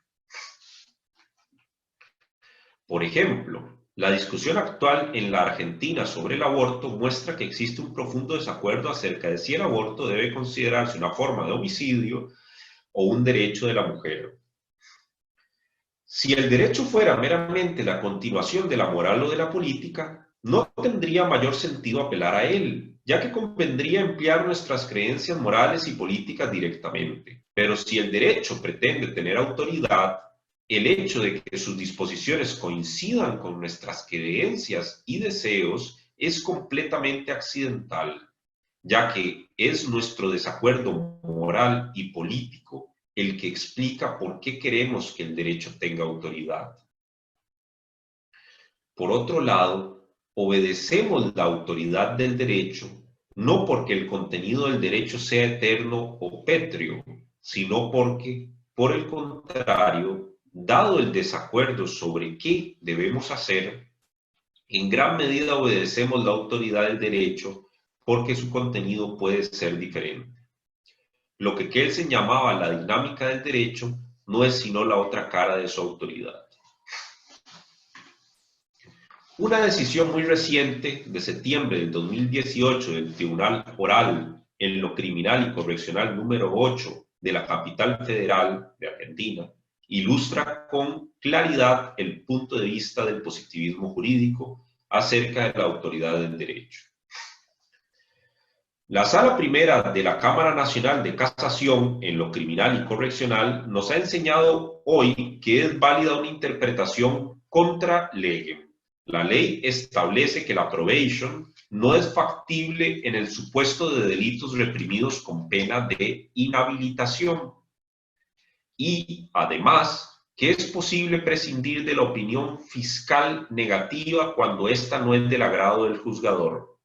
Por ejemplo, la discusión actual en la Argentina sobre el aborto muestra que existe un profundo desacuerdo acerca de si el aborto debe considerarse una forma de homicidio o un derecho de la mujer. Si el derecho fuera meramente la continuación de la moral o de la política, no tendría mayor sentido apelar a él, ya que convendría emplear nuestras creencias morales y políticas directamente. Pero si el derecho pretende tener autoridad, el hecho de que sus disposiciones coincidan con nuestras creencias y deseos es completamente accidental, ya que es nuestro desacuerdo moral y político el que explica por qué queremos que el derecho tenga autoridad. Por otro lado, obedecemos la autoridad del derecho no porque el contenido del derecho sea eterno o pétreo, sino porque, por el contrario, dado el desacuerdo sobre qué debemos hacer, en gran medida obedecemos la autoridad del derecho porque su contenido puede ser diferente. Lo que Kelsen llamaba la dinámica del derecho no es sino la otra cara de su autoridad. Una decisión muy reciente, de septiembre del 2018, del Tribunal Oral en lo criminal y correccional número 8 de la capital federal de Argentina, ilustra con claridad el punto de vista del positivismo jurídico acerca de la autoridad del derecho. La Sala Primera de la Cámara Nacional de Casación en lo criminal y correccional nos ha enseñado hoy que es válida una interpretación contra legem. La ley establece que la probation no es factible en el supuesto de delitos reprimidos con pena de inhabilitación. Y, además, que es posible prescindir de la opinión fiscal negativa cuando ésta no es del agrado del juzgador.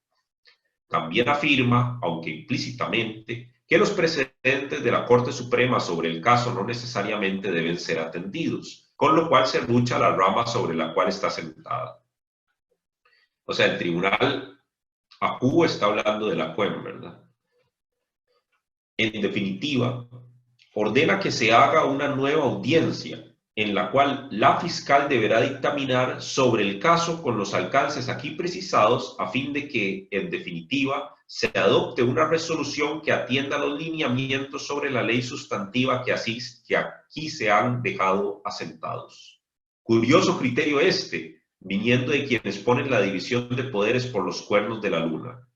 También afirma, aunque implícitamente, que los precedentes de la Corte Suprema sobre el caso no necesariamente deben ser atendidos, con lo cual se lucha la rama sobre la cual está sentada. O sea, el tribunal ACU está hablando de la CUEM, ¿verdad? En definitiva, ordena que se haga una nueva audiencia en la cual la fiscal deberá dictaminar sobre el caso con los alcances aquí precisados a fin de que, en definitiva, se adopte una resolución que atienda los lineamientos sobre la ley sustantiva que aquí se han dejado asentados. Curioso criterio este, viniendo de quienes ponen la división de poderes por los cuernos de la luna.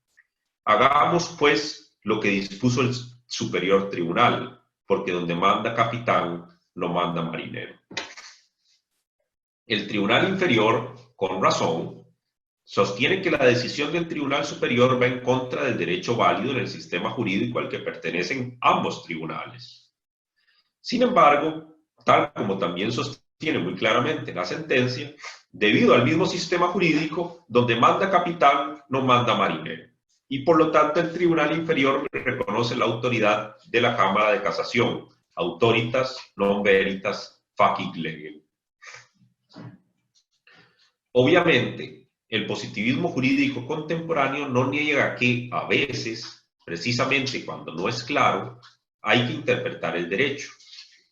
Hagamos, pues, lo que dispuso el superior tribunal, porque donde manda capitán, no manda marinero. El tribunal inferior, con razón, sostiene que la decisión del tribunal superior va en contra del derecho válido en el sistema jurídico al que pertenecen ambos tribunales. Sin embargo, tal como también sostiene muy claramente la sentencia, debido al mismo sistema jurídico, donde manda capitán, no manda marinero. Y por lo tanto el tribunal inferior reconoce la autoridad de la Cámara de Casación, autoritas non veritas facic legem. Obviamente, el positivismo jurídico contemporáneo no niega que, a veces, precisamente cuando no es claro, hay que interpretar el derecho.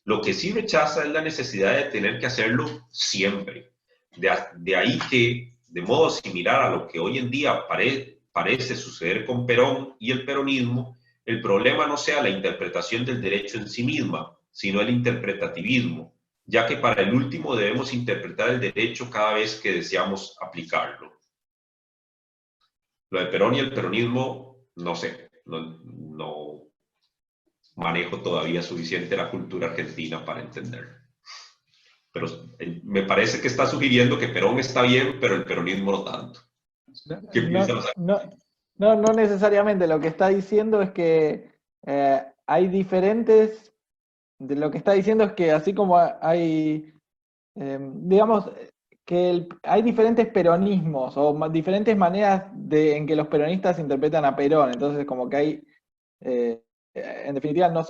Lo que sí rechaza es la necesidad de tener que hacerlo siempre. De ahí que, de modo similar a lo que hoy en día parece suceder con Perón y el peronismo, el problema no sea la interpretación del derecho en sí misma, sino el interpretativismo, ya que para el último debemos interpretar el derecho cada vez que deseamos aplicarlo. Lo de Perón y el peronismo, no sé, no manejo todavía suficiente la cultura argentina para entenderlo. Pero me parece que está sugiriendo que Perón está bien, pero el peronismo no tanto. ¿Qué piensas? No necesariamente. Lo que está diciendo es que hay diferentes... Lo que está diciendo es que así como hay, digamos, que hay diferentes peronismos o diferentes maneras en que los peronistas interpretan a Perón. Entonces como que hay, en definitiva no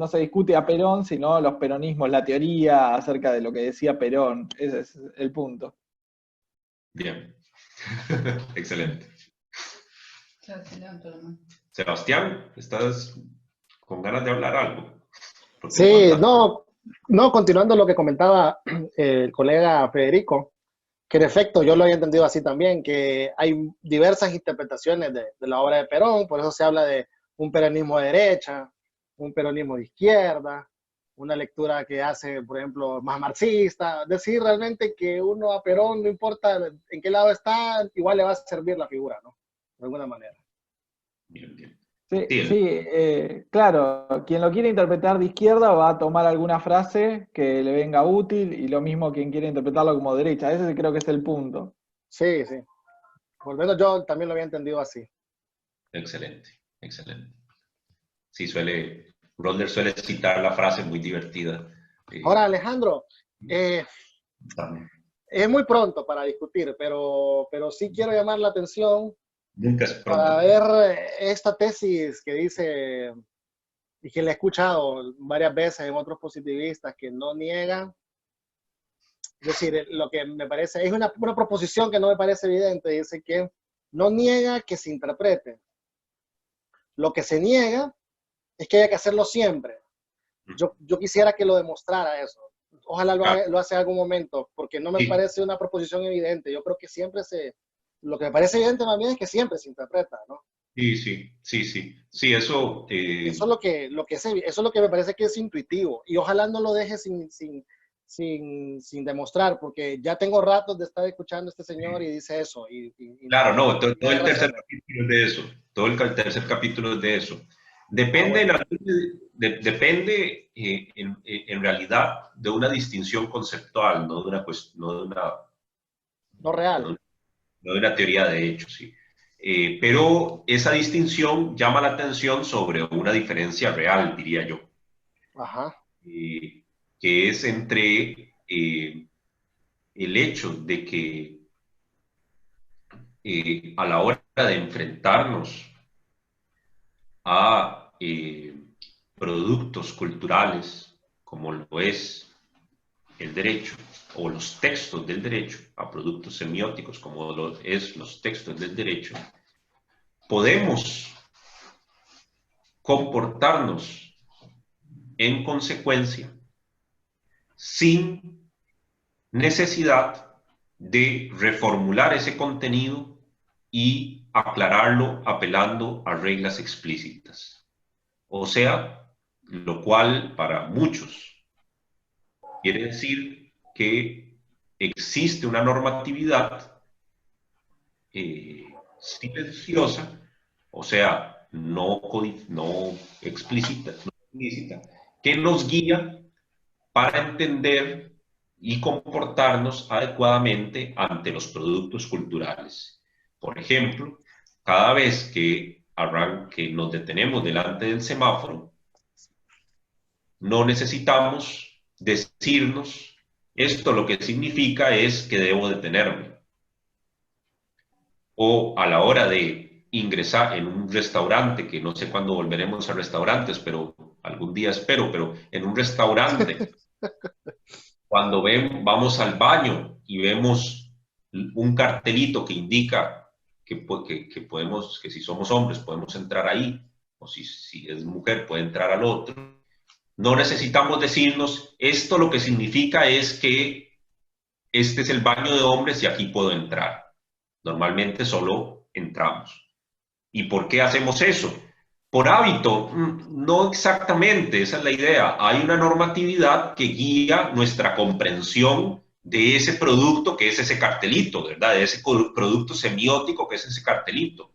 se discute a Perón, sino los peronismos, la teoría acerca de lo que decía Perón. Ese es el punto. Bien. Excelente. Sebastián, ¿estás con ganas de hablar algo? Sí, no, continuando lo que comentaba el colega Federico, que en efecto yo lo había entendido así también, que hay diversas interpretaciones de la obra de Perón, por eso se habla de un peronismo de derecha, un peronismo de izquierda, una lectura que hace, por ejemplo, más marxista, decir realmente que uno a Perón, no importa en qué lado está, igual le va a servir la figura, ¿no? De alguna manera. Bien, bien. Sí, claro, quien lo quiere interpretar de izquierda va a tomar alguna frase que le venga útil y lo mismo quien quiere interpretarlo como derecha. Ese creo que es el punto. Sí. Por lo menos yo también lo había entendido así. Excelente, excelente. Sí, Roller suele citar la frase muy divertida. Ahora, Alejandro, es muy pronto para discutir, pero sí quiero llamar la atención Nunca es pronto. para ver esta tesis que dice, y que la he escuchado varias veces en otros positivistas, que no niegan. Es decir, lo que me parece, es una proposición que no me parece evidente, dice que no niega que se interprete. Lo que se niega es que haya que hacerlo siempre. Yo quisiera que lo demostrara eso. Ojalá lo hace en algún momento, porque no me parece una proposición evidente. Yo creo que siempre lo que me parece evidente más bien es que siempre se interpreta, ¿no? Sí, sí, sí, sí. Sí, eso... Eso es eso es lo que me parece que es intuitivo. Y ojalá no lo deje sin demostrar, porque ya tengo ratos de estar escuchando a este señor y dice eso. Claro, no, todo, todo tiene el tercer razón. capítulo es de eso. Todo el tercer capítulo es de eso. Depende, Bueno. depende en realidad de una distinción conceptual, no de una, no de una, No real. no de una teoría de hechos, sí. Pero esa distinción llama la atención sobre una diferencia real, diría yo, Ajá. que es entre el hecho de que a la hora de enfrentarnos a productos culturales, como lo es el derecho, o los textos del derecho, a productos semióticos, como lo es los textos del derecho, podemos comportarnos en consecuencia sin necesidad de reformular ese contenido y aclararlo apelando a reglas explícitas. O sea, lo cual para muchos quiere decir que existe una normatividad silenciosa, o sea, no explícita, que nos guía para entender y comportarnos adecuadamente ante los productos culturales. Por ejemplo, cada vez que nos detenemos delante del semáforo, no necesitamos decirnos, esto lo que significa es que debo detenerme. O a la hora de ingresar en un restaurante, que no sé cuándo volveremos a restaurantes, pero algún día espero, pero en un restaurante, cuando vamos al baño y vemos un cartelito que indica que podemos, que si somos hombres podemos entrar ahí, o si es mujer puede entrar al otro, no necesitamos decirnos, esto lo que significa es que este es el baño de hombres y aquí puedo entrar. Normalmente solo entramos. ¿Y por qué hacemos eso? Por hábito, no exactamente, esa es la idea. Hay una normatividad que guía nuestra comprensión de ese producto que es ese cartelito, ¿verdad? De ese producto semiótico que es ese cartelito.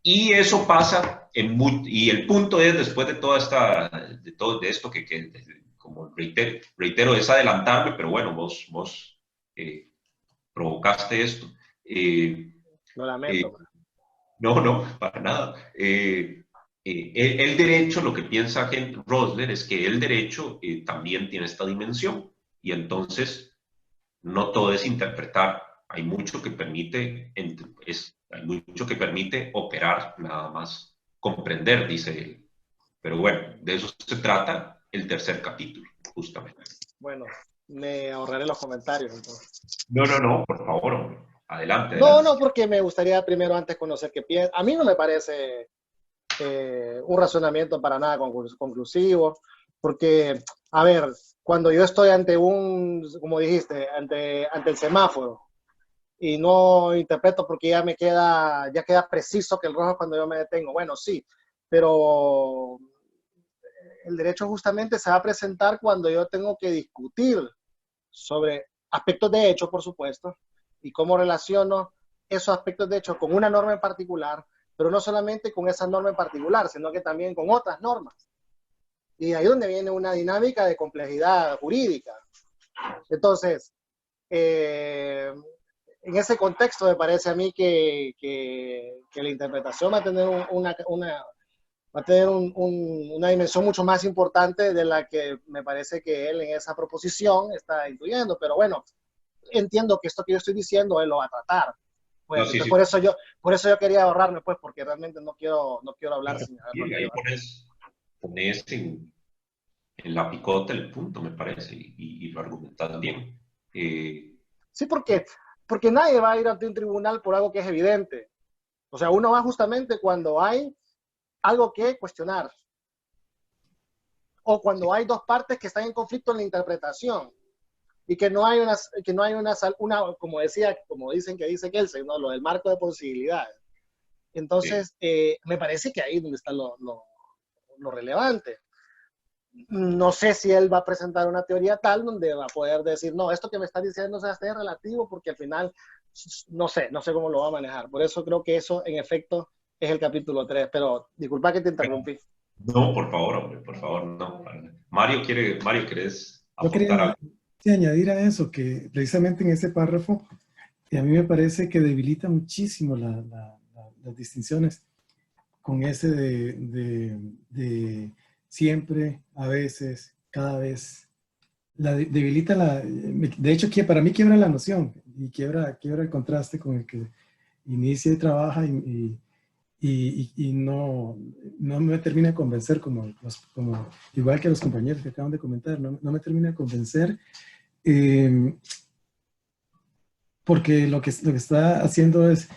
Y eso pasa y el punto es, después de toda de esto como reitero, es adelantarme, pero bueno, vos provocaste esto. Lo lamento. No, para nada. El derecho, lo que piensa Rosler es que el derecho también tiene esta dimensión y entonces no todo es interpretar. Hay mucho que permite, hay mucho que permite operar nada más, comprender, dice él. Pero bueno, de eso se trata el tercer capítulo, justamente. Bueno, me ahorraré los comentarios entonces. No, por favor, hombre. Adelante. No, porque me gustaría primero antes conocer qué piensa. A mí no me parece un razonamiento para nada conclusivo, porque, a ver, cuando yo estoy ante como dijiste, ante el semáforo, y no interpreto porque ya queda preciso que el rojo es cuando yo me detengo. Bueno, sí, pero el derecho justamente se va a presentar cuando yo tengo que discutir sobre aspectos de hecho, por supuesto, y cómo relaciono esos aspectos de hecho con una norma en particular, pero no solamente con esa norma en particular, sino que también con otras normas. Y ahí es donde viene una dinámica de complejidad jurídica. Entonces, en ese contexto me parece a mí que la interpretación va a tener una dimensión mucho más importante de la que me parece que él en esa proposición está incluyendo. Pero bueno, entiendo que esto que yo estoy diciendo él lo va a tratar. Pues, no, sí. Por eso yo quería ahorrarme, pues, porque realmente no quiero hablar sin haberlo ahí pones en la picota el punto, me parece, y lo argumentas bien. Sí, porque nadie va a ir ante un tribunal por algo que es evidente. O sea, uno va justamente cuando hay algo que cuestionar. O cuando hay dos partes que están en conflicto en la interpretación. Y que no hay una como dicen que dice Kelsen, ¿no? Lo del marco de posibilidades. Entonces, me parece que ahí es donde está lo relevante. No sé si él va a presentar una teoría tal donde va a poder decir, no, esto que me está diciendo es relativo, porque al final no sé cómo lo va a manejar. Por eso creo que eso, en efecto, es el capítulo 3. Pero disculpa que te interrumpí. No, por favor, hombre, por favor, no. Mario, ¿querés Yo aportar algo? quería sí, añadir a eso que precisamente en ese párrafo, a mí me parece que debilita muchísimo las distinciones con ese de siempre, a veces, cada vez. Debilita de hecho, para mí quiebra la noción y quiebra el contraste con el que inicia y trabaja y no me termina de convencer como igual que los compañeros que acaban de comentar, no me termina de convencer porque lo que está haciendo es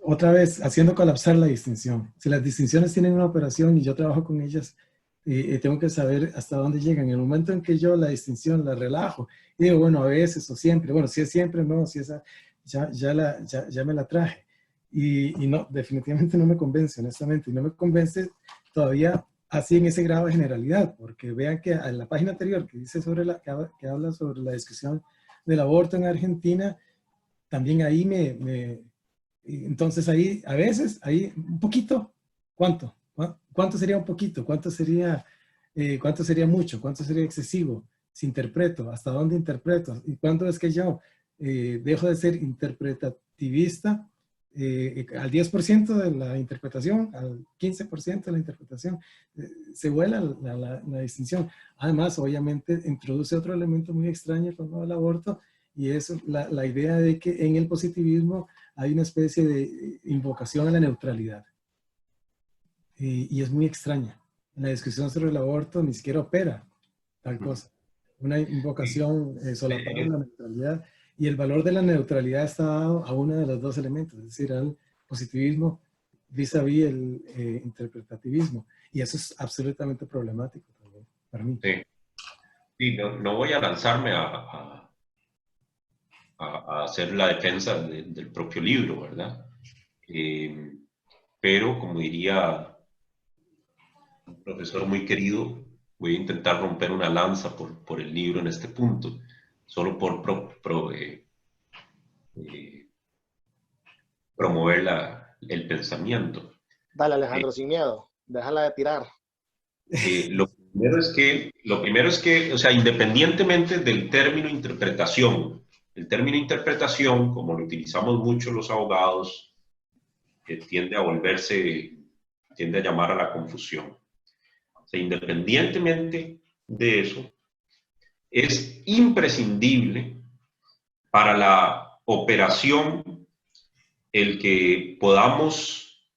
otra vez haciendo colapsar la distinción. Si las distinciones tienen una operación y yo trabajo con ellas, tengo que saber hasta dónde llegan. En el momento en que yo la distinción la relajo y digo, bueno, a veces o siempre, bueno, si es siempre, no, si esa ya me la traje. Y no, definitivamente no me convence, honestamente, y no me convence todavía así en ese grado de generalidad, porque vean que en la página anterior que dice que habla sobre la discusión del aborto en Argentina, también ahí entonces ahí, a veces, ahí un poquito, ¿cuánto? ¿Cuánto sería un poquito? ¿Cuánto sería mucho? ¿Cuánto sería excesivo? Si interpreto, ¿hasta dónde interpreto? ¿Y cuándo es que yo dejo de ser interpretativista al 10% de la interpretación, al 15% de la interpretación? Se vuela la distinción. Además, obviamente, introduce otro elemento muy extraño con el aborto, y es la idea de que en el positivismo hay una especie de invocación a la neutralidad. Y es muy extraña. En la discusión sobre el aborto ni siquiera opera tal cosa. Una invocación solapada a la neutralidad. Y el valor de la neutralidad está dado a uno de los dos elementos, es decir, al positivismo vis-a-vis el interpretativismo. Y eso es absolutamente problemático también, para mí. Sí, sí, no voy a lanzarme a hacer la defensa del propio libro, ¿verdad? Pero, como diría un profesor muy querido, voy a intentar romper una lanza por el libro en este punto, solo por promover el pensamiento. Dale, Alejandro, sin miedo. Déjala de tirar. Lo primero es que, o sea, independientemente del término interpretación, el término interpretación, como lo utilizamos mucho los abogados, tiende a llamar a la confusión. O sea, independientemente de eso, es imprescindible para la operación el que podamos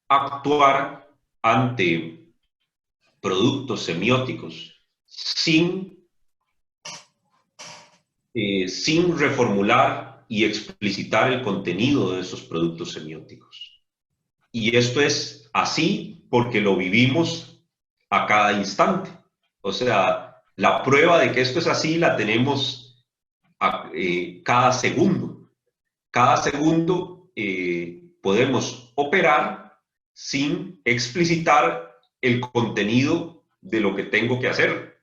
actuar ante productos semióticos sin reformular y explicitar el contenido de esos productos semióticos. Y esto es así porque lo vivimos a cada instante. O sea, la prueba de que esto es así la tenemos cada segundo. Cada segundo podemos operar sin explicitar el contenido de lo que tengo que hacer.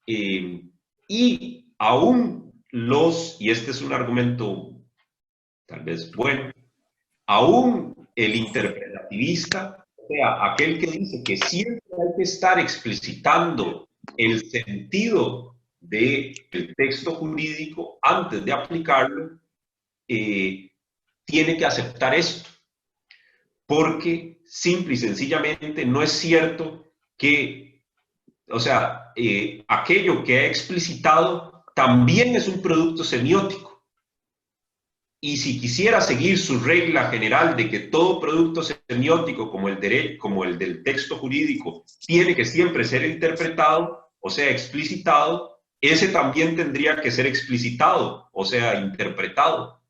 Y aún y este es un argumento tal vez bueno, aún el interpretativista, o sea, aquel que dice que siempre hay que estar explicitando el sentido del texto jurídico antes de aplicarlo, tiene que aceptar esto, porque simple y sencillamente no es cierto que, o sea, aquello que ha explicitado también es un producto semiótico. Y si quisiera seguir su regla general de que todo producto semiótico, como el del texto jurídico, tiene que siempre ser interpretado, o sea, explicitado, ese también tendría que ser explicitado, o sea, interpretado.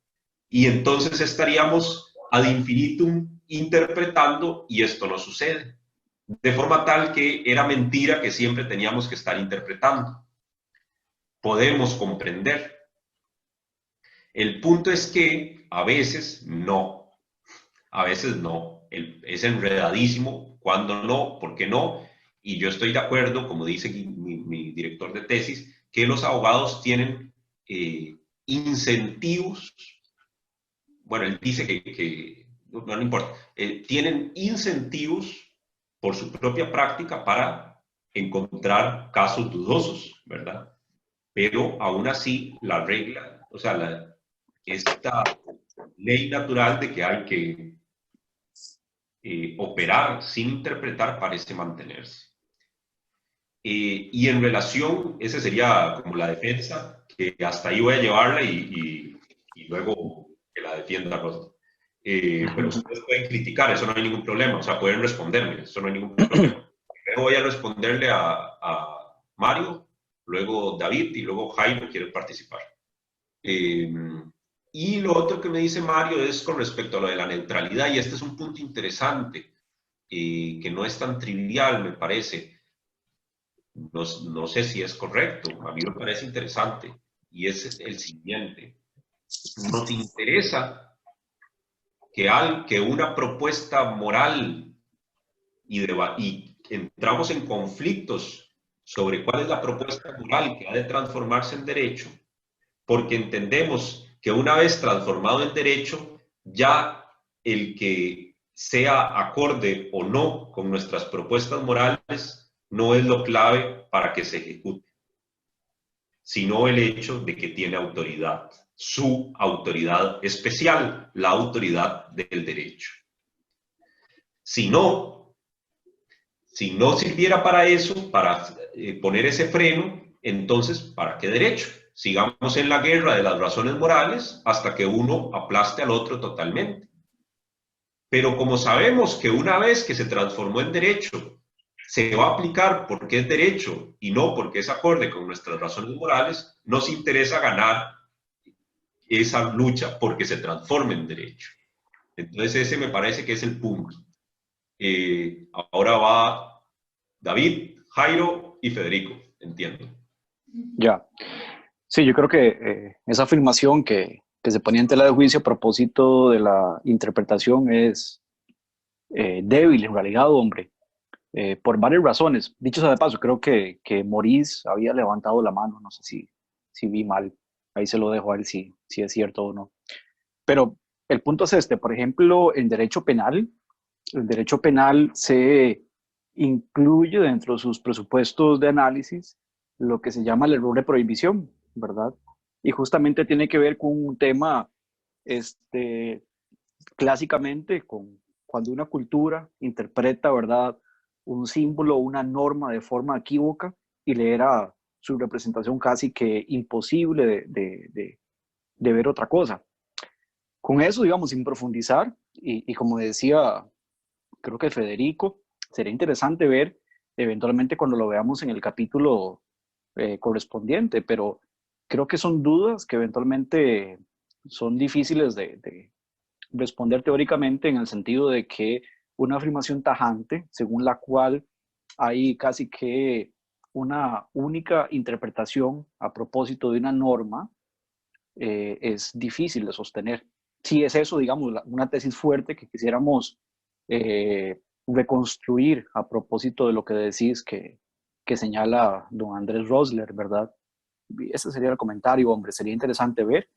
Y entonces estaríamos ad infinitum interpretando, y esto no sucede. De forma tal que era mentira que siempre teníamos que estar interpretando. Podemos comprender. El punto es que a veces no. Es enredadísimo. ¿Cuándo no? ¿Por qué no? Y yo estoy de acuerdo, como dice mi director de tesis, que los abogados tienen incentivos. Bueno, él dice que no importa. Tienen incentivos por su propia práctica para encontrar casos dudosos, ¿verdad? Pero aún así, la regla, o sea, esta ley natural de que hay que operar sin interpretar parece mantenerse. Y en relación, esa sería como la defensa, que hasta ahí voy a llevarla y luego que la defienda Rosa. Pero ustedes pueden criticar, eso no hay ningún problema, o sea, pueden responderme, eso no hay ningún problema. Primero voy a responderle a Mario, luego David y luego Jaime quiere participar. Y lo otro que me dice Mario es con respecto a lo de la neutralidad, y este es un punto interesante, que no es tan trivial, me parece. No sé si es correcto, a mí me parece interesante, y es el siguiente. Nos interesa que una propuesta moral y entramos en conflictos sobre cuál es la propuesta moral que ha de transformarse en derecho, porque entendemos que una vez transformado en derecho, ya el que sea acorde o no con nuestras propuestas morales no es lo clave para que se ejecute, sino el hecho de que tiene autoridad, su autoridad especial, la autoridad del derecho. Si no sirviera para eso, para poner ese freno, entonces, ¿para qué derecho? Sigamos en la guerra de las razones morales hasta que uno aplaste al otro totalmente. Pero como sabemos que una vez que se transformó en derecho, se va a aplicar porque es derecho y no porque es acorde con nuestras razones morales, nos interesa ganar esa lucha porque se transforme en derecho. Entonces ese me parece que es el punto. Ahora va David, Jairo y Federico, entiendo. Ya. Sí, yo creo que esa afirmación que se ponía en tela de juicio a propósito de la interpretación es débil en realidad, hombre, por varias razones. Dicho sea de paso, creo que Maurice había levantado la mano, no sé si vi mal, ahí se lo dejo a él si es cierto o no. Pero el punto es este, por ejemplo, el derecho penal se incluye dentro de sus presupuestos de análisis lo que se llama el error de prohibición, ¿verdad? Y justamente tiene que ver con un tema, clásicamente, con cuando una cultura interpreta, ¿verdad?, un símbolo o una norma de forma equívoca y le era su representación casi que imposible de ver otra cosa. Con eso, digamos, sin profundizar, y como decía, creo que Federico, sería interesante ver eventualmente cuando lo veamos en el capítulo correspondiente, pero creo que son dudas que eventualmente son difíciles de responder teóricamente, en el sentido de que una afirmación tajante, según la cual hay casi que una única interpretación a propósito de una norma, es difícil de sostener. Si es eso, digamos, una tesis fuerte que quisiéramos reconstruir a propósito de lo que decís que señala don Andrés Rosler, ¿verdad? Ese sería el comentario, hombre, sería interesante ver.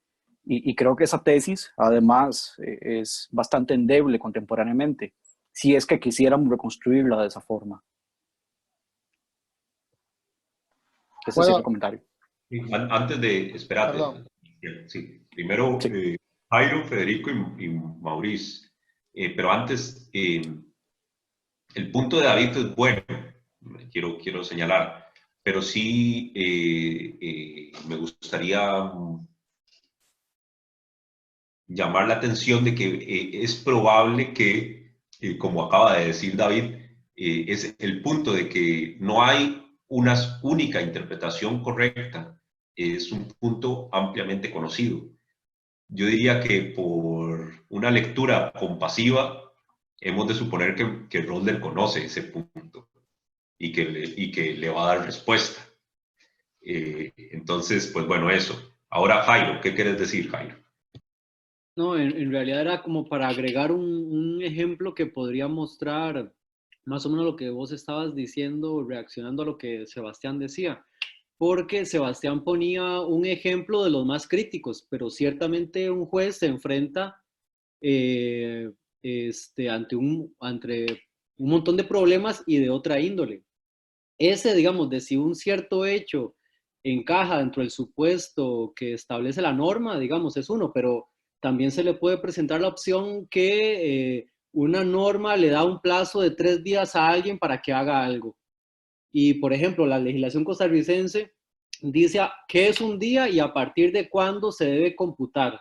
Y creo que esa tesis, además, es bastante endeble contemporáneamente, si es que quisiéramos reconstruirla de esa forma. Ese Bueno, sería el comentario. Antes de, espérate, Perdón. sí, primero Sí. Jairo, Federico y Maurice, pero antes, el punto de David es bueno, quiero señalar, pero sí me gustaría llamar la atención de que es probable que, como acaba de decir David, es el punto de que no hay una única interpretación correcta, es un punto ampliamente conocido. Yo diría que por una lectura compasiva hemos de suponer que Rosler conoce ese punto y que le va a dar respuesta. Entonces, pues bueno, eso. Ahora, Jairo, ¿qué quieres decir, Jairo? No, en realidad era como para agregar un ejemplo que podría mostrar más o menos lo que vos estabas diciendo, reaccionando a lo que Sebastián decía. Porque Sebastián ponía un ejemplo de los más críticos, pero ciertamente un juez se enfrenta ante un montón de problemas y de otra índole. Ese, digamos, de si un cierto hecho encaja dentro del supuesto que establece la norma, digamos, es uno, pero también se le puede presentar la opción que una norma le da un plazo de 3 días a alguien para que haga algo. Y, por ejemplo, la legislación costarricense dice qué es un día y a partir de cuándo se debe computar.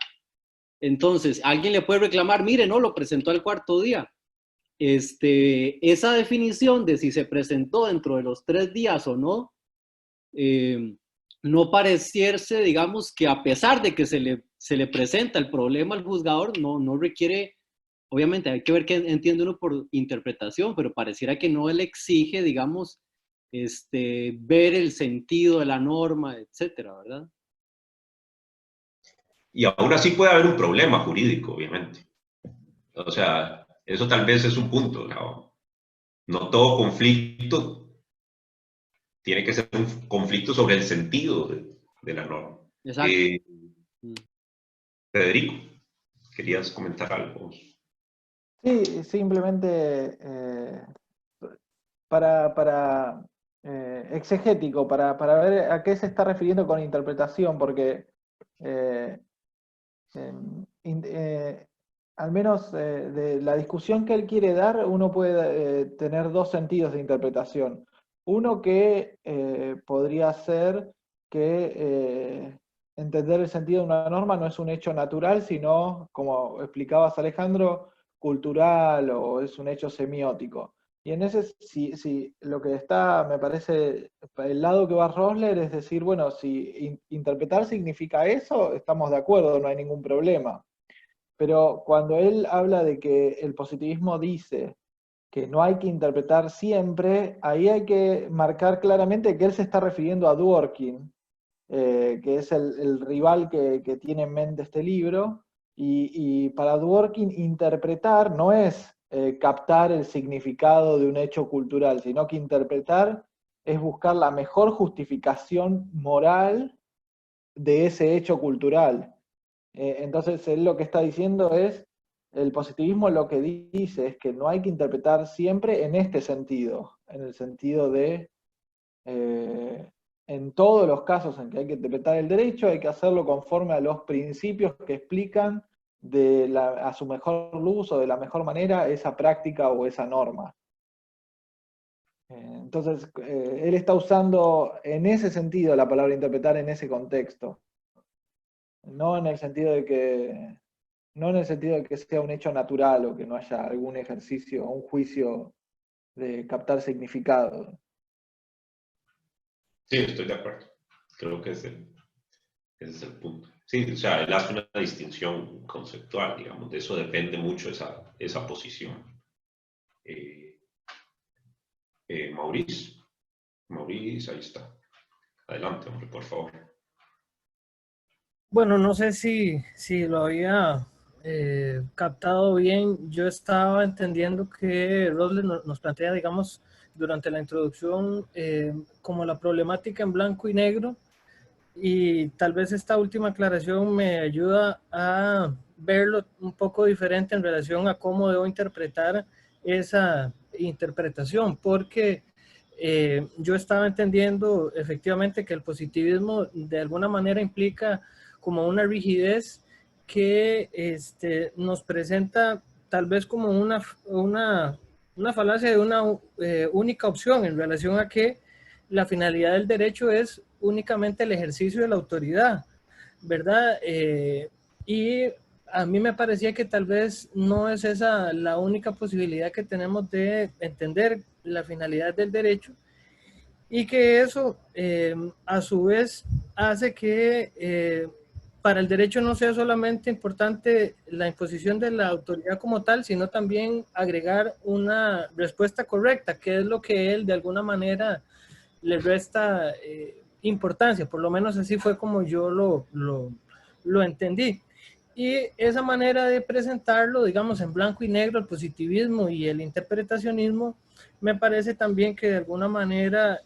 Entonces, alguien le puede reclamar, mire, no, lo presentó al 4.º día. Esa definición de si se presentó dentro de los 3 días o no, no pareciese, digamos, que a pesar de que se le presenta el problema al juzgador, no requiere, obviamente hay que ver qué entiende uno por interpretación, pero pareciera que no le exige, digamos, ver el sentido de la norma, etcétera, ¿verdad? Y aún así puede haber un problema jurídico, obviamente. O sea, eso tal vez es un punto, ¿no? No todo conflicto tiene que ser un conflicto sobre el sentido de la norma. Exacto. Federico, ¿querías comentar algo? Sí, simplemente para exegético, para ver a qué se está refiriendo con interpretación, porque al menos de la discusión que él quiere dar, uno puede tener dos sentidos de interpretación. Uno que podría ser que entender el sentido de una norma no es un hecho natural, sino, como explicabas Alejandro, cultural o es un hecho semiótico. Y en ese, si lo que está, me parece, el lado que va Rosler es decir, bueno, si interpretar significa eso, estamos de acuerdo, no hay ningún problema. Pero cuando él habla de que el positivismo dice que no hay que interpretar siempre, ahí hay que marcar claramente que él se está refiriendo a Dworkin, que es el rival que tiene en mente este libro, y para Dworkin interpretar no es captar el significado de un hecho cultural, sino que interpretar es buscar la mejor justificación moral de ese hecho cultural. Entonces él lo que está diciendo es, el positivismo lo que dice es que no hay que interpretar siempre en este sentido, en el sentido de, en todos los casos en que hay que interpretar el derecho, hay que hacerlo conforme a los principios que explican a su mejor luz o de la mejor manera esa práctica o esa norma. Entonces, él está usando en ese sentido la palabra interpretar en ese contexto. No en el sentido de que sea un hecho natural o que no haya algún ejercicio o un juicio de captar significado. Sí, estoy de acuerdo. Creo que ese es el punto. Sí, o sea, él hace una distinción conceptual, digamos, de eso depende mucho esa posición. Maurice, ahí está. Adelante, hombre, por favor. Bueno, no sé si lo había captado bien. Yo estaba entendiendo que Rosler nos plantea, digamos, durante la introducción, como la problemática en blanco y negro, y tal vez esta última aclaración me ayuda a verlo un poco diferente en relación a cómo debo interpretar esa interpretación, porque yo estaba entendiendo efectivamente que el positivismo de alguna manera implica como una rigidez que nos presenta tal vez como una falacia de una única opción en relación a que la finalidad del derecho es únicamente el ejercicio de la autoridad, ¿verdad? Y a mí me parecía que tal vez no es esa la única posibilidad que tenemos de entender la finalidad del derecho, y que eso a su vez hace que para el derecho no sea solamente importante la imposición de la autoridad como tal, sino también agregar una respuesta correcta, que es lo que él de alguna manera le resta importancia. Por lo menos así fue como yo lo entendí. Y esa manera de presentarlo, digamos, en blanco y negro, el positivismo y el interpretacionismo, me parece también que de alguna manera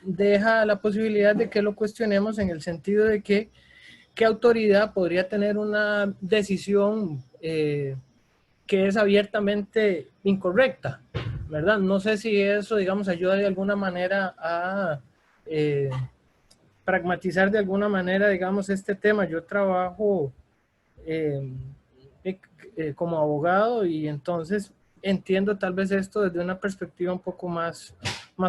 deja la posibilidad de que lo cuestionemos en el sentido de que qué autoridad podría tener una decisión que es abiertamente incorrecta, ¿verdad? No sé si eso, digamos, ayuda de alguna manera a pragmatizar de alguna manera, digamos, este tema. Yo trabajo como abogado y entonces entiendo tal vez esto desde una perspectiva un poco más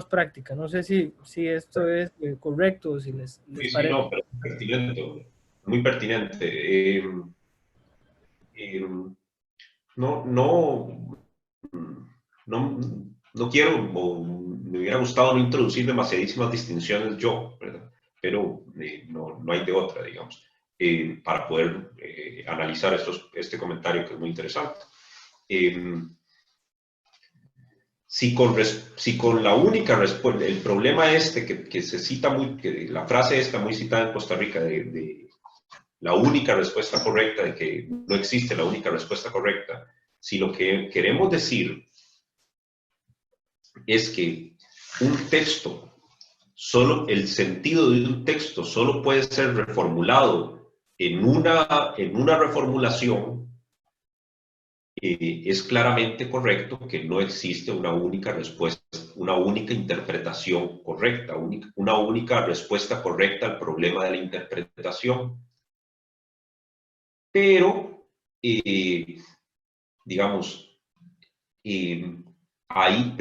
práctica. No sé si esto es correcto o si les Sí, parece. no, pero pertinente, muy pertinente. No, no quiero, o me hubiera gustado no introducir demasiadísimas distinciones yo, ¿verdad? Pero no hay de otra, digamos, para poder analizar este comentario que es muy interesante. Si con la única respuesta, el problema que se cita muy, que la frase esta muy citada en Costa Rica de la única respuesta correcta, de que no existe la única respuesta correcta, si lo que queremos decir es que un texto, el sentido de un texto solo puede ser reformulado en una reformulación, es claramente correcto que no existe una única respuesta, una única interpretación correcta, una única respuesta correcta al problema de la interpretación. Pero, digamos,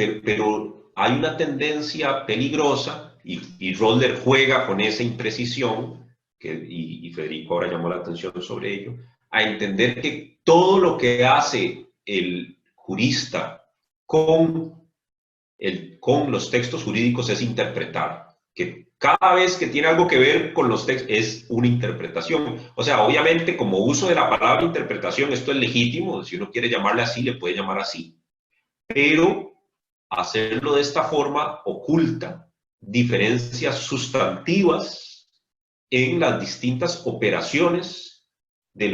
pero hay una tendencia peligrosa y Roller juega con esa imprecisión, y Federico ahora llamó la atención sobre ello, a entender que todo lo que hace el jurista con los textos jurídicos es interpretar, que cada vez que tiene algo que ver con los textos es una interpretación. O sea, obviamente como uso de la palabra interpretación, esto es legítimo, si uno quiere llamarle así, le puede llamar así, pero hacerlo de esta forma oculta diferencias sustantivas en las distintas operaciones de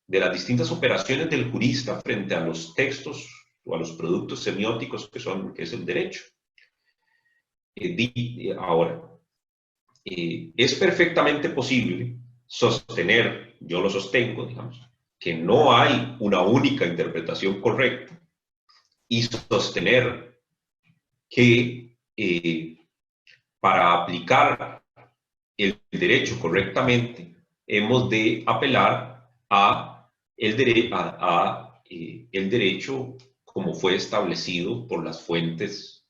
las distintas operaciones del jurista frente a los textos o a los productos semióticos que es el derecho. Ahora, es perfectamente posible sostener, yo lo sostengo, digamos, que no hay una única interpretación correcta, y sostener que para aplicar el derecho correctamente hemos de apelar el derecho como fue establecido por las fuentes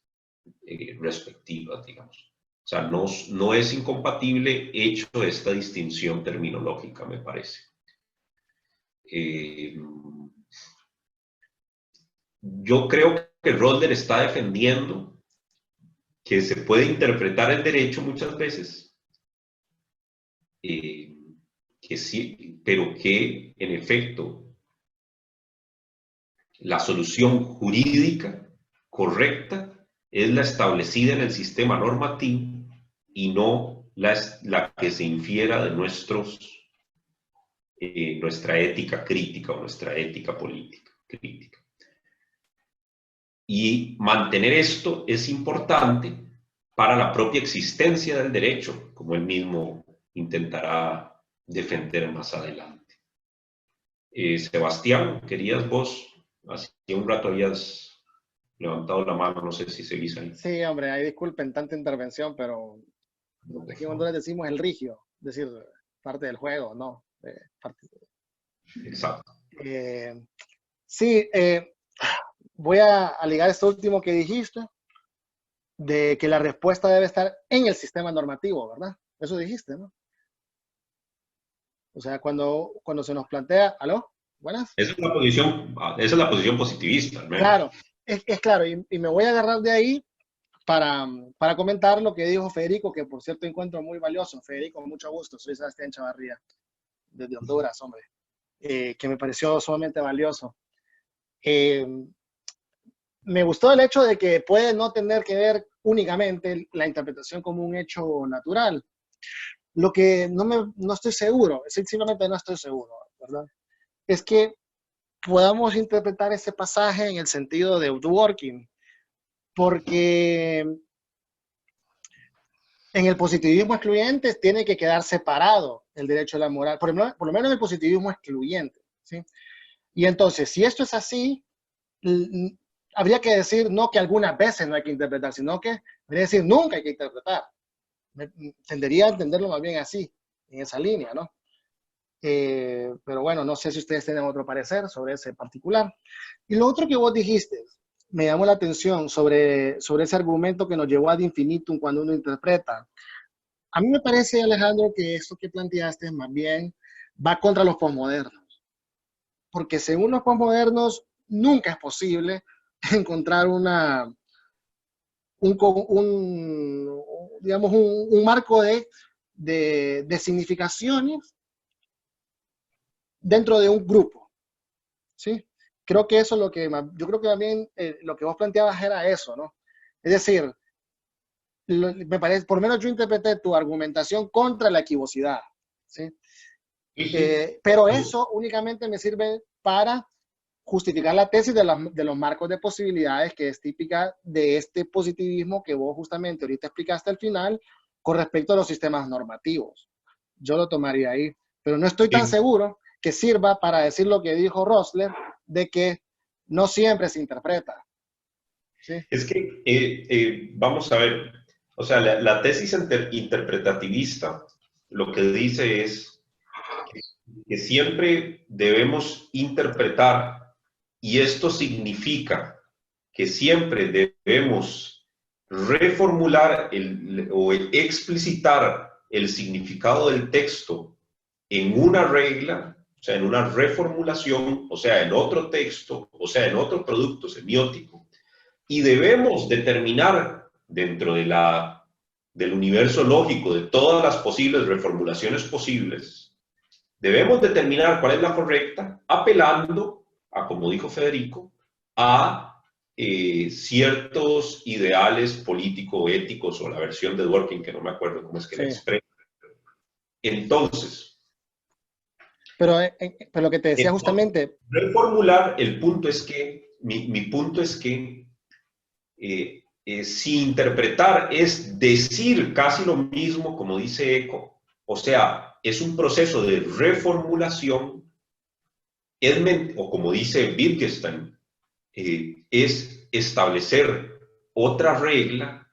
respectivas, digamos. O sea, no es incompatible hecho esta distinción terminológica, me parece. Yo creo que Roller está defendiendo que se puede interpretar el derecho muchas veces, que sí, pero que en efecto la solución jurídica correcta es la establecida en el sistema normativo y no la que se infiera de nuestra ética crítica o nuestra ética política crítica. Y mantener esto es importante para la propia existencia del derecho, como él mismo intentará defender más adelante. Sebastián, ¿querías vos? Hace un rato habías levantado la mano, no sé si seguís ahí. Sí, hombre, ahí disculpen tanta intervención, pero aquí en Honduras decimos el rigio, es decir, parte del juego, ¿no? Exacto. Sí, voy a ligar esto último que dijiste, de que la respuesta debe estar en el sistema normativo, ¿verdad? Eso dijiste, ¿no? O sea, cuando se nos plantea, ¿aló? ¿Buenas? Esa es la posición positivista, al menos. Claro, es claro, y me voy a agarrar de ahí para comentar lo que dijo Federico, que por cierto encuentro muy valioso. Federico, mucho gusto, soy Sebastián Chavarría, desde Honduras, hombre, que me pareció sumamente valioso. Me gustó el hecho de que puede no tener que ver únicamente la interpretación como un hecho natural, Lo que no estoy seguro, simplemente no estoy seguro, ¿verdad? Es que podamos interpretar ese pasaje en el sentido de woodworking, porque en el positivismo excluyente tiene que quedar separado el derecho a la moral, por lo menos en el positivismo excluyente, ¿sí? Y entonces, si esto es así, habría que decir no que algunas veces no hay que interpretar, sino que habría que decir nunca hay que interpretar. Tendería a entenderlo más bien así, en esa línea, ¿no? Pero bueno, no sé si ustedes tienen otro parecer sobre ese particular. Y lo otro que vos dijiste, me llamó la atención sobre ese argumento que nos llevó ad infinitum cuando uno interpreta. A mí me parece, Alejandro, que esto que planteaste más bien va contra los posmodernos. Porque según los posmodernos, nunca es posible encontrar digamos, un marco de significaciones dentro de un grupo, ¿sí? Creo que eso es lo que, yo creo que también lo que vos planteabas era eso, ¿no? Es decir, me parece, por lo menos yo interpreté tu argumentación contra la equivocidad, ¿sí? Pero eso únicamente me sirve para justificar la tesis de los marcos de posibilidades, que es típica de este positivismo que vos justamente ahorita explicaste al final con respecto a los sistemas normativos. Yo lo tomaría ahí, pero no estoy tan seguro que sirva para decir lo que dijo Rosler, de que no siempre se interpreta. ¿Sí? Es que, vamos a ver, o sea, la tesis interpretativista lo que dice es que siempre debemos interpretar, y esto significa que siempre debemos reformular o explicitar el significado del texto en una regla, o sea, en una reformulación, o sea, en otro texto, o sea, en otro producto semiótico, y debemos determinar dentro del universo lógico de todas las posibles reformulaciones posibles, debemos determinar cuál es la correcta, apelando a, como dijo Federico, a ciertos ideales político-éticos, o la versión de Dworkin, que no me acuerdo cómo es que la expresa. Entonces, pero lo que te decía justamente... Reformular, el punto es que, mi punto es que si interpretar es decir casi lo mismo, como dice Eco, o sea, es un proceso de reformulación, o como dice Wittgenstein, es establecer otra regla,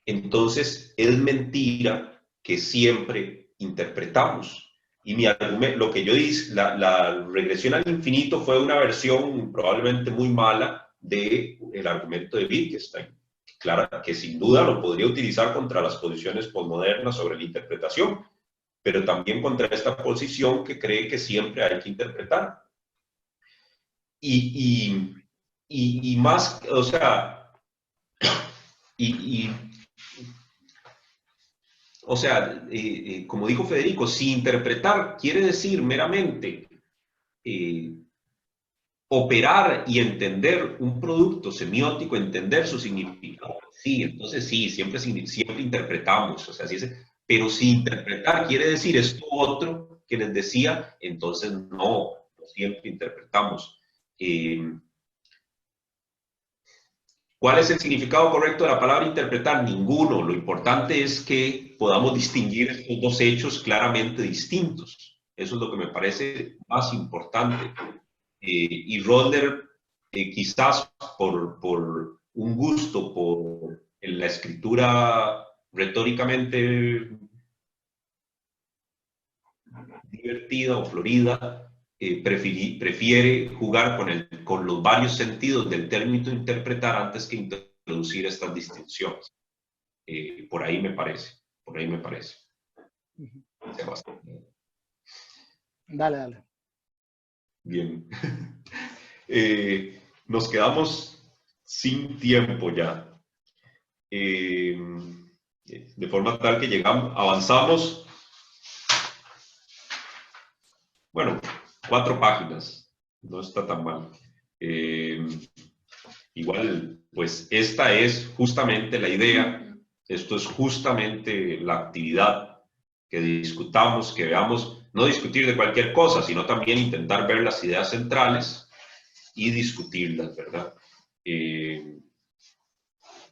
entonces es mentira que siempre interpretamos. Y mi argumento, lo que yo dije, la regresión al infinito fue una versión probablemente muy mala del argumento de Wittgenstein. Claro, que sin duda lo podría utilizar contra las posiciones posmodernas sobre la interpretación, pero también contra esta posición que cree que siempre hay que interpretar. Y más, o sea, o sea, como dijo Federico, si interpretar quiere decir meramente operar y entender un producto semiótico, entender su significado, sí, entonces sí, siempre interpretamos, o sea, pero si interpretar quiere decir esto otro que les decía, entonces no siempre interpretamos. ¿Cuál es el significado correcto de la palabra interpretar? Ninguno. Lo importante es que podamos distinguir estos dos hechos claramente distintos. Eso es lo que me parece más importante. Y Roller, quizás por un gusto por la escritura retóricamente divertida o florida, prefiere jugar con los varios sentidos del término interpretar antes que introducir estas distinciones. Por ahí me parece. Dale. Bien. Nos quedamos sin tiempo ya. De forma tal que avanzamos. Bueno, 4 páginas, no está tan mal. Igual, pues esta es justamente la idea, esto es justamente la actividad que discutamos, que veamos, no discutir de cualquier cosa, sino también intentar ver las ideas centrales y discutirlas, ¿verdad?